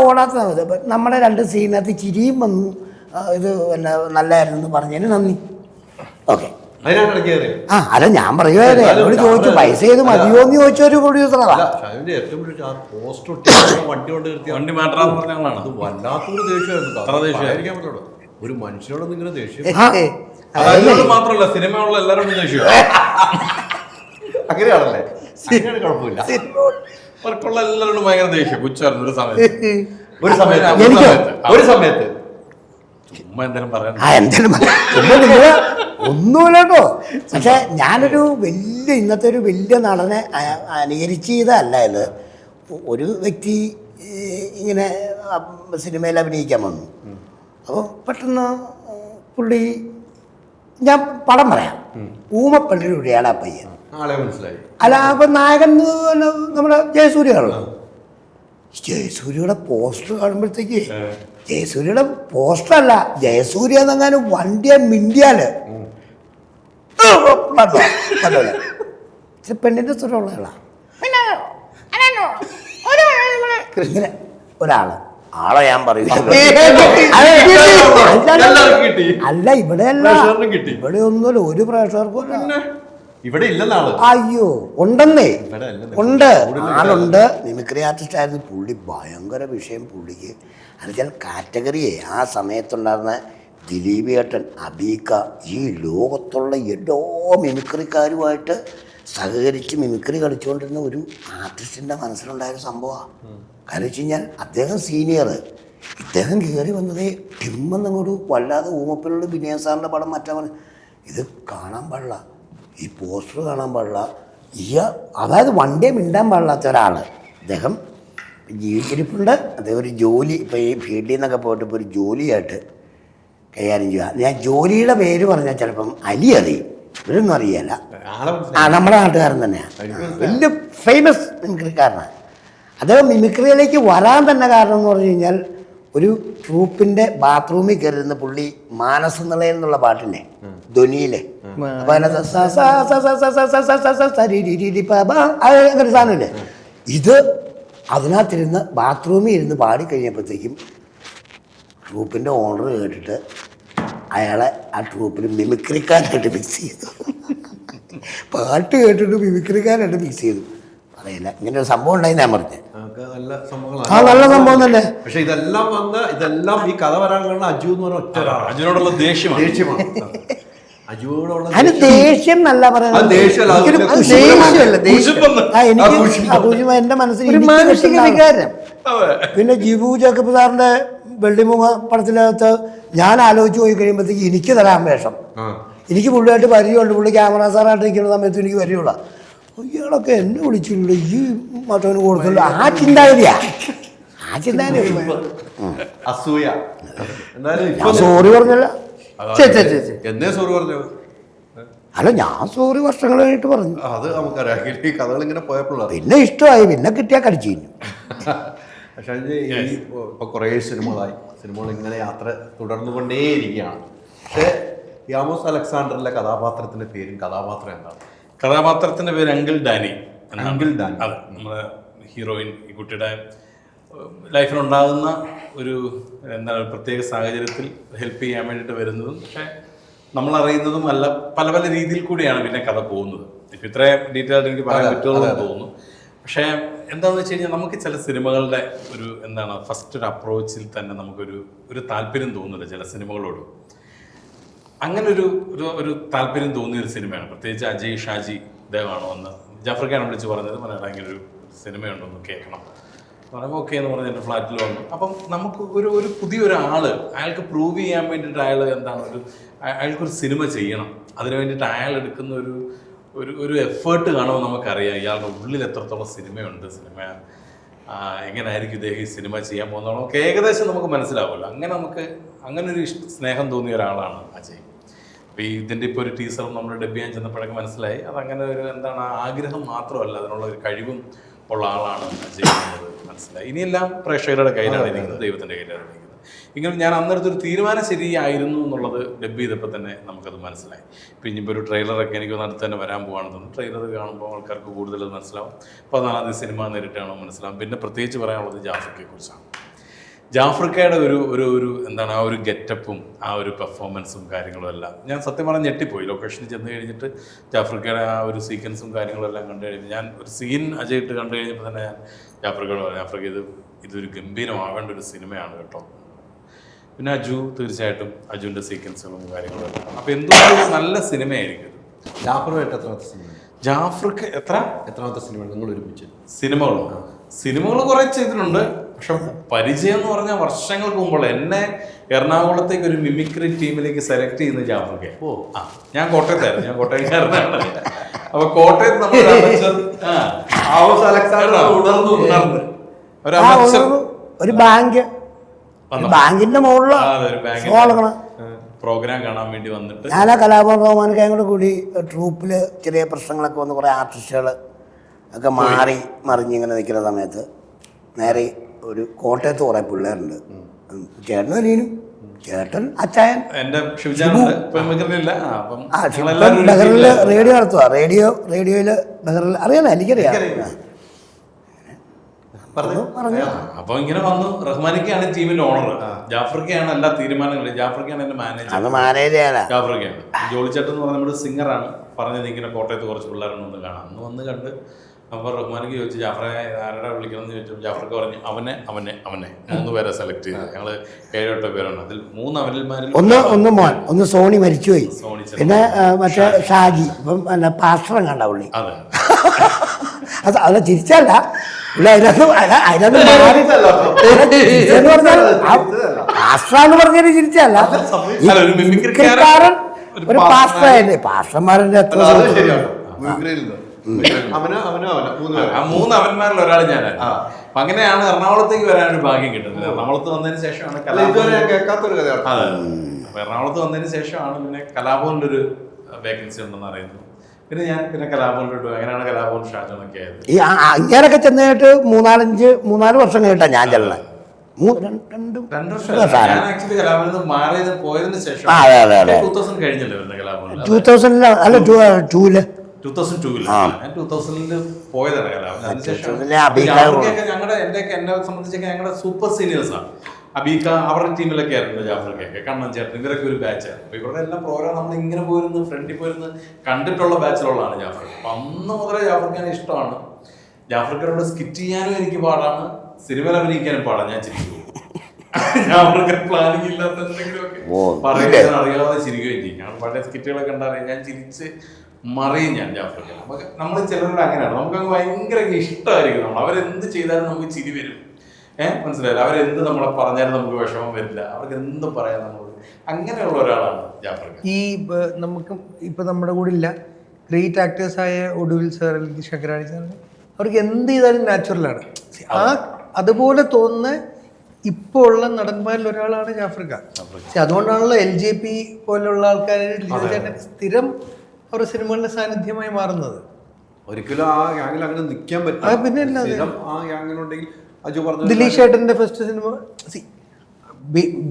S3: ഓടാത്ത നമ്മുടെ 2 സീനകത്ത് ചിരിയും വന്നു. ഇത് പിന്നെ നല്ലായിരുന്നു പറഞ്ഞതിന് നന്ദി. ഓക്കെ. അല്ല, ഞാൻ പറയുവായിരുന്നു, എന്നോട് ചോദിച്ചു പൈസ ചെയ്ത് മതിയോ എന്ന് ചോദിച്ച ഒരു പ്രൊഡ്യൂസറാണ്.
S4: ഒരു മനുഷ്യനോടൊന്നും ഇങ്ങനെ ദേഷ്യം
S5: മാത്രമല്ല, സിനിമയുള്ള എല്ലാവരോടും ദേഷ്യം.
S4: അങ്ങനെയാണല്ലേ? കുഴപ്പമില്ല,
S5: അവർക്കുള്ള എല്ലാവരോടും ഭയങ്കര ദേഷ്യം. പുച്ഛായിരുന്നു
S4: ഒരു സമയത്ത്
S5: ചുമ്മാ എന്തെങ്കിലും പറയാൻ
S3: ഒന്നുമില്ല കേട്ടോ. പക്ഷെ ഞാനൊരു ഇന്നത്തെ ഒരു വലിയ നടനെ അനുകരിച്ച് ചെയ്തതല്ല ഇത്. ഒരു വ്യക്തി ഇങ്ങനെ സിനിമയിൽ അഭിനയിക്കാൻ വന്നു. അപ്പോൾ പെട്ടെന്ന് പുള്ളി, ഞാൻ പടം പറയാം, ഊമപ്പള്ളിയുടെ ഇയാളാ പയ്യൻ.
S4: ആളെ മനസ്സിലായി.
S3: അല്ല, അപ്പം നായകൻ നമ്മുടെ ജയസൂര്യയാണല്ലോ. ജയസൂര്യയുടെ പോസ്റ്റർ കാണുമ്പോഴത്തേക്ക് ജയസൂര്യയുടെ പോസ്റ്റർ അല്ല, ജയസൂര്യ എന്നെങ്ങാനും വണ്ടിയെ മിണ്ടിയാല് പെണ്ണിന്റെ സ്വരമുള്ള ഇങ്ങനെ ഒരാള് ആളെ ഞാൻ പറയും അല്ല ഇവിടെയല്ല, ഇവിടെ ഒന്നുമില്ല, ഒരു പ്രേക്ഷകർക്കും
S4: ഇവിടെ ഇല്ലെന്നാള്.
S3: അയ്യോ ഉണ്ടെന്നേ, ഉണ്ട്, ആളുണ്ട്. മിമിക്രി ആർട്ടിസ്റ്റ് ആയിരുന്നു പുള്ളി. ഭയങ്കര വിഷയം പുള്ളിക്ക്. എന്നുവെച്ചാൽ കാറ്റഗറിയെ ആ സമയത്തുണ്ടായിരുന്ന ദിലീപ് ഏട്ടൻ, അബീക്ക, ഈ ലോകത്തുള്ള എല്ലാ മിമിക്രിക്കാരുമായിട്ട് സഹകരിച്ച് മിമിക്രി കളിച്ചുകൊണ്ടിരുന്ന ഒരു ആർട്ടിസ്റ്റിൻ്റെ മനസ്സിലുണ്ടായൊരു സംഭവമാണ്. കാരണം വെച്ച് കഴിഞ്ഞാൽ അദ്ദേഹം സീനിയർ, ഇദ്ദേഹം കയറി വന്നതേ ടിമ്മെന്നങ്ങോട്ട് വല്ലാതെ ഊമപ്പിലുള്ള വിനയ സാറിൻ്റെ പടം മാറ്റാൻ ഇത് കാണാൻ പാടില്ല, ഈ പോസ്റ്റർ കാണാൻ പാടില്ല, അതായത് വണ്ടിയെ മിണ്ടാൻ പാടില്ലാത്ത ഒരാൾ. അദ്ദേഹം ജീവിച്ചിരിപ്പുണ്ട്. അദ്ദേഹം ഒരു ജോലി ഇപ്പോൾ ഈ ഫീൽഡിൽ നിന്നൊക്കെ പോയിട്ട് ഇപ്പോൾ ഒരു ജോലിയായിട്ട് കൈകാര്യം ചെയ്യുക. ഞാൻ ജോലിയുടെ പേര് പറഞ്ഞാൽ ചിലപ്പം അലി അറിയും, ഇവരൊന്നും അറിയില്ല. നമ്മുടെ നാട്ടുകാരൻ തന്നെയാണ്, വലിയ ഫേമസ് മിമിക്രിക്കാരനാണ്. അദ്ദേഹം മിമിക്രിയിലേക്ക് വരാൻ തന്നെ കാരണം എന്ന് പറഞ്ഞു കഴിഞ്ഞാൽ ഒരു ട്രൂപ്പിൻ്റെ ബാത്റൂമിൽ കയറുന്ന പുള്ളി മാനസ നിലയം എന്നുള്ള പാട്ടില്ലേ ധ്വനിയിലെ, അപ്പൊ അതിനകത്ത് അങ്ങനെ സാധനമില്ലേ, ഇത് അതിനകത്തിരുന്ന് ബാത്റൂമിൽ ഇരുന്ന് പാടിക്കഴിഞ്ഞപ്പോഴത്തേക്കും ട്രൂപ്പിൻ്റെ ഓണർ കേട്ടിട്ട് അയാളെ ആ ട്രൂപ്പിൽ മിമിക്രിക്കാരായിട്ട് മിക്സ് ചെയ്തു. പാട്ട് കേട്ടിട്ട് മിമിക്രിക്കാരായിട്ട് മിക്സ് ചെയ്തു. പറയില്ല, ഇങ്ങനെ ഒരു സംഭവം ഉണ്ടായി ഞാൻ പറഞ്ഞത്.
S4: നല്ല
S3: നല്ല സംഭവം തന്നെ.
S4: പക്ഷെ ഇതെല്ലാം ഈ കഥ വരാനുള്ള അജു എന്ന് പറഞ്ഞ ഒറ്റ ഒരാളാണ്.
S5: അജിനോടുള്ള ദേഷ്യമാണ്.
S4: അജുവോടുള്ള
S3: അതിന് ദേഷ്യം എന്നല്ല പറയുന്നത്, എന്റെ മനസ്സിൽ വികാരം. പിന്നെ ജിബു ജേക്കബ് സാറിന്റെ വെള്ളിമുഖ പടത്തിനകത്ത് ഞാൻ ആലോചിച്ച് പോയി കഴിയുമ്പോഴത്തേക്ക് എനിക്ക് തരാൻ വേഷം, എനിക്ക് പുള്ളിയായിട്ട് പരിചയമുണ്ട്, പുള്ളി ക്യാമറ സാറായിട്ട് നിൽക്കുന്ന സമയത്ത് എനിക്ക് പരിചയമുള്ള, ഇയാളൊക്കെ എന്നെ വിളിച്ചിട്ടുണ്ട്, ഈ മറ്റവന് കൊടുക്കല്ലോ, ആ ചിന്താഗതിയാ, ആ ചിന്താഗതി.
S4: അസൂയ.
S3: സോറി പറഞ്ഞല്ല,
S4: എന്നേ സോറി പറഞ്ഞു.
S3: അല്ല ഞാൻ സോറി വർഷങ്ങളായിട്ട് പറഞ്ഞു.
S4: അത് നമുക്കറിയാം, ഈ കഥകൾ ഇങ്ങനെ പോയപ്പോഴാണ്.
S3: പിന്നെ ഇഷ്ടമായി, പിന്നെ കിട്ടിയാൽ കടിച്ചു കഴിഞ്ഞു.
S4: പക്ഷേ ഇപ്പൊ കുറേ സിനിമകൾ ഇങ്ങനെ യാത്ര തുടർന്നുകൊണ്ടേയിരിക്കുകയാണ്. പക്ഷേ യാമോസ് അലക്സാണ്ടറിലെ കഥാപാത്രത്തിന്റെ പേരും കഥാപാത്രം എന്താണ്?
S5: കഥാപാത്രത്തിന്റെ പേര് അങ്കിൾ ഡാനി.
S4: Uncle Dani.
S5: അതെ, നമ്മുടെ ഹീറോയിൻ ഈ കുട്ടിയുടെ ലൈഫിലുണ്ടാകുന്ന ഒരു എന്താണ് പ്രത്യേക സാഹചര്യത്തിൽ ഹെൽപ്പ് ചെയ്യാൻ വേണ്ടിയിട്ട് വരുന്നതും പക്ഷേ നമ്മളറിയുന്നതും അല്ല, പല പല രീതിയിൽ കൂടിയാണ് പിന്നെ കഥ പോകുന്നത്. ഇപ്പം ഇത്രയും ഡീറ്റെയിൽ ആയിട്ട് എനിക്ക് പറയാൻ പറ്റുമെന്ന് തോന്നുന്നു. പക്ഷേ എന്താണെന്ന് വെച്ച് കഴിഞ്ഞാൽ നമുക്ക് ചില സിനിമകളുടെ ഒരു എന്താണ് ഫസ്റ്റ് ഒരു അപ്രോച്ചിൽ തന്നെ നമുക്കൊരു താല്പര്യം തോന്നുന്നില്ല ചില സിനിമകളോട്. അങ്ങനെ ഒരു താല്പര്യം തോന്നിയൊരു സിനിമയാണ്, പ്രത്യേകിച്ച് അജയ് ഷാജി ദേവാണ് വന്ന് ജാഫർഖാനെ വിളിച്ച് പറഞ്ഞത്, ഇങ്ങനെ ഒരു സിനിമയുണ്ടൊന്ന് കേൾക്കണം പറയുമ്പോൾ ഓക്കെ എന്ന് പറഞ്ഞ് എൻ്റെ ഫ്ലാറ്റിൽ വന്നു. അപ്പം നമുക്ക് ഒരു പുതിയൊരാള് അയാൾക്ക് പ്രൂവ് ചെയ്യാൻ വേണ്ടിയിട്ട് അയാൾക്കൊരു സിനിമ ചെയ്യണം, അതിന് വേണ്ടിയിട്ട് അയാൾ എടുക്കുന്ന ഒരു എഫേർട്ട് കാണുമ്പോൾ നമുക്കറിയാം ഇയാളുടെ ഉള്ളിൽ എത്രത്തോളം സിനിമയുണ്ട്, സിനിമ എങ്ങനെയായിരിക്കും ഇദ്ദേഹം ഈ സിനിമ ചെയ്യാൻ പോകുന്നതോ നമുക്ക് ഏകദേശം നമുക്ക് മനസ്സിലാവുമല്ലോ. അങ്ങനെ ഒരു സ്നേഹം തോന്നിയ ഒരാളാണ് അജയ്. അപ്പോൾ ഇതിൻ്റെ ഇപ്പോൾ ഒരു ടീസറും നമ്മൾ ഡബ് ചെയ്യാൻ ചെന്നപ്പോഴൊക്കെ മനസ്സിലായി അതങ്ങനെ ഒരു ആഗ്രഹം മാത്രമല്ല, അതിനുള്ള ഒരു കഴിവും ഉള്ള ആളാണ് അജയ് എന്നത് മനസ്സിലായി. ഇനിയെല്ലാം പ്രേക്ഷകരുടെ കയ്യിലാണ് ഇരിക്കുന്നത്, ദൈവത്തിൻ്റെ കയ്യിലാണ് ഇരിക്കുന്നത്. എങ്കിലും ഞാൻ അന്നെടുത്തൊരു തീരുമാനം ശരിയായിരുന്നു എന്നുള്ളത് ഡബ് ചെയ്തപ്പോൾ തന്നെ നമുക്കത് മനസ്സിലായി. ഇപ്പം ഇനിയിപ്പോൾ ഒരു ട്രെയിലറൊക്കെ എനിക്ക് അടുത്ത് തന്നെ വരാൻ പോകാണെന്ന് തോന്നുന്നു. ട്രെയിലർ കാണുമ്പോൾ ആൾക്കാർക്ക് കൂടുതൽ മനസ്സിലാവും. 14 സിനിമ നേരിട്ടാണോ മനസ്സിലാവും. പിന്നെ പ്രത്യേകിച്ച് പറയാനുള്ളത് ജാഫ്രിക്കയെ കുറിച്ചാണ്. ജാഫ്രിക്കയുടെ ഒരു ആ ഒരു ഗെറ്റപ്പും ആ ഒരു പെർഫോമൻസും കാര്യങ്ങളും എല്ലാം ഞാൻ സത്യം പറഞ്ഞാൽ ഞെട്ടിപ്പോയി. ലൊക്കേഷനിൽ ചെന്ന് കഴിഞ്ഞിട്ട് ജാഫ്രിക്കയുടെ ആ ഒരു സീക്വൻസും കാര്യങ്ങളും എല്ലാം കണ്ടു കഴിഞ്ഞ് ഞാൻ ഒരു സീൻ അജയിട്ട് കണ്ടു കഴിഞ്ഞപ്പോൾ തന്നെ ഞാൻ ജാഫ്രിക്കയോട് പറഞ്ഞു, ജാഫ്രിക്ക ഇതൊരു ഗംഭീരമാവേണ്ട ഒരു സിനിമയാണ് കേട്ടോ. പിന്നെ തീർച്ചയായിട്ടും അജുവിൻ്റെ സീക്വൻസുകളും കാര്യങ്ങളും എല്ലാം. അപ്പോൾ എന്തുകൊണ്ടൊരു നല്ല സിനിമയായിരിക്കും ഇത്.
S4: ജാഫറുമായിട്ട് എത്രാമത്തെ സിനിമ?
S5: ജാഫർക്ക്
S4: എത്രാമത്തെ സിനിമ നിങ്ങൾ ഒരുമിച്ച്?
S5: സിനിമകൾ കുറേ ചെയ്തിട്ടുണ്ട്. പക്ഷെ പരിചയം എന്ന് പറഞ്ഞാൽ വർഷങ്ങൾക്ക് മുമ്പുള്ള എന്നെ എറണാകുളത്തേക്ക് ഒരു മിമിക്രി ടീമിലേക്ക് സെലക്ട് ചെയ്യുന്ന ജാഫർക്ക്. ഞാൻ കോട്ടയത്തായിരുന്നു, ഞാൻ കോട്ടയംകാരനാണ്. അപ്പൊ കോട്ടയത്ത് നമ്മൾ
S3: ഒരു ബാങ്കിന്റെ മുകളിൽ
S5: പ്രോഗ്രാം കാണാൻ വേണ്ടി വന്നിട്ട്
S3: ഞാൻ ആ കലാഭവൻ റഹ്മാനൊക്കെ കൂടെ കൂടി ട്രൂപ്പില് ചെറിയ പ്രശ്നങ്ങളൊക്കെ വന്ന് കുറെ ആർട്ടിസ്റ്റുകൾ ഒക്കെ മറിഞ്ഞിങ്ങനെ നിൽക്കുന്ന സമയത്ത് നേരെ ഒരു കോട്ടയത്ത് കുറേ പിള്ളേരുണ്ട്. ചേട്ടനും അനിയനും, ചേട്ടൻ അച്ചായൻ.
S5: എന്റെ ശിവജാനുണ്ട് ഇപ്പൊ മിമിക്രിയിലില്ല. അപ്പം
S3: ആ ബഹറിൽ റേഡിയോ നടത്തുക. റേഡിയോയിൽ ബഹറിൽ അറിയാലോ, എനിക്കറിയാം.
S5: അപ്പൊ ഇങ്ങനെ വന്നു. റഹ്മാനിക്കാണ് ടീമിന്റെ ഓണർ, ജാഫർക്കയാണ് എല്ലാ തീരുമാനങ്ങളും, ജാഫർക്കയാണ് എന്റെ മാനേജർ. ജാഫർക്കയാണ്. ജോളിച്ചേട്ടൻ എന്ന് പറഞ്ഞ നമ്മുടെ സിംഗറാണ് പറഞ്ഞത് ഇങ്ങനെ കോട്ടയത്ത് കുറച്ച് പിള്ളേരുണ്ടെന്ന് കാണാം. അന്ന് വന്ന് കണ്ട് അപ്പോൾ റഹ്മാനിക്ക് ചോദിച്ചു ജാഫറെ ആരുടെ വിളിക്കണമെന്ന് ചോദിച്ചു. ജാഫർക്ക് പറഞ്ഞു അവനെ 3 പേരെ സെലക്ട് ചെയ്തു. ഞങ്ങൾ 7-8 പേരാണ്. അതിൽ 3 അവരിൽമാരിൽ
S3: ഒന്ന് മോൻ, ഒന്ന് സോണി മരിച്ചുപോയി, പിന്നെ മറ്റേ ഷാജി, ഇപ്പം പാസ്റ്റർ കണ്ട പുള്ളി.
S5: അതെ,
S3: അത് ചിരിച്ചല്ല, അതിനകത്ത് പാസ്റ്റർ പറഞ്ഞൊരു ചിരിച്ചല്ല. ഒരു പാസ്റ്റർ, പാസ്റ്റർമാരുടെ എത്ര
S5: 3 അവന്മാരിൽ ഒരാൾ ഞാനാണ്. അപ്പൊ അങ്ങനെയാണ് എറണാകുളത്തേക്ക് വരാനൊരു ഭാഗ്യം കിട്ടുന്നത്. എറണാകുളത്ത് വന്നതിന് ശേഷമാണ്
S4: കേൾക്കാത്തൊരു കഥയാണ്.
S5: അതെ, അപ്പൊ എറണാകുളത്ത് വന്നതിന് ശേഷമാണ് പിന്നെ കലാഭവനിൽ ഒരു വേക്കൻസി ഉണ്ടെന്ന് അറിയുന്നത്. പിന്നെ കലാഭവനിലോട്ട്, അങ്ങനെയാണ് കലാഭവൻ ഷാജോണൊക്കെ ആയത്.
S3: ഈ ഇങ്ങനെയൊക്കെ ചെന്നിട്ട് 3-4 വർഷം കഴിഞ്ഞിട്ടാ ഞാൻ ചെല്ലണേ.
S5: 2 വർഷം ഞാൻ ആക്ച്വലി കലാഭവനിൽ നിന്ന് മാറിയത് പോയതിന് ശേഷം 2000 കഴിഞ്ഞല്ലോ വരുന്ന കലാഭവനിൽ.
S3: 2000 അല്ല 2002
S5: ഞാൻ 2000 പോയതാണ് കലാഭവൻ. അതിനുശേഷം എന്നെ സംബന്ധിച്ചൊക്കെ ഞങ്ങളുടെ സൂപ്പർ സീനിയേഴ്സാണ്. അബീക്ക അവരുടെ ടീമിലൊക്കെ ആയിരുന്നു, ജാഫർക്കൊക്കെ, കണ്ണൻ ചേട്ടൻ, ഇവരൊക്കെ ഒരു ബാച്ചാണ്. അപ്പൊ ഇവരുടെ എല്ലാം പ്രോഗ്രാം നമ്മൾ ഇങ്ങനെ പോയിരുന്നു, ഫ്രണ്ടിൽ പോയിരുന്നു കണ്ടിട്ടുള്ള ബാച്ചിലുള്ളതാണ് ജാഫർ. അപ്പൊ അന്ന് മുതലേ ജാഫർക്കാനെ ഇഷ്ടമാണ്. ജാഫർക്കാരോട് സ്കിറ്റ് ചെയ്യാനും എനിക്ക് പാടാണ്, സിനിമയിൽ അഭിനയിക്കാനും പാടാണ്. ഞാൻ ചിരിക്കും. ജാഫർക്ക് പ്ലാനിങ് ഇല്ലാത്ത എന്തെങ്കിലുമൊക്കെ പറയുന്നത് അറിയാതെ ചിരിക്കുകയും ചെയ്യും. ഞാൻ പഴയ സ്കിറ്റുകളൊക്കെ ഉണ്ടാകും, ഞാൻ ചിരിച്ച് മറിയും ഞാൻ ജാഫർക്ക്. നമുക്ക് നമ്മൾ ചിലരുടെ അങ്ങനെയാണ്, നമുക്കങ്ങ് ഭയങ്കര ഇഷ്ടമായിരിക്കും. നമ്മൾ അവരെന്ത് ചെയ്താലും നമുക്ക് ചിരി വരും. മനസ്സിലായില്ല, അവരെന്ത് നമ്മളെ പറഞ്ഞാലും നമുക്ക് വിഷമം വരില്ല. അവർക്ക് എന്തും പറയാൻ നമ്മൾ അങ്ങനെയുള്ള ഒരാളാണ് ജാഫർക്ക്.
S1: ഈ നമുക്ക് ഇപ്പൊ നമ്മുടെ കൂടെ ഇല്ല ഗ്രേറ്റ് ആക്ടേഴ്സായ ഒടുവിൽ സാർ, അല്ലെങ്കിൽ ശങ്കരാടി സാർ, അവർക്ക് എന്ത് ചെയ്താലും നാച്ചുറലാണ്. അതുപോലെ തോന്നുന്ന ഇപ്പോൾ ഉള്ള നടന്മാരിൽ ഒരാളാണ് ജാഫർക്ക. അതുകൊണ്ടാണല്ലോ LJP പോലുള്ള ആൾക്കാർ സ്ഥിരം അവരുടെ സിനിമകളുടെ സാന്നിധ്യമായി മാറുന്നത്.
S4: ഒരിക്കലും ആ ഗ്യാങ്ങിൽ അങ്ങനെ നിൽക്കാൻ പറ്റും.
S1: പിന്നെ
S4: ആ ഗ്യാങ്ങിലുണ്ടെങ്കിൽ
S1: ദിലീഷ് ഏട്ടൻ്റെ ഫസ്റ്റ് സിനിമ,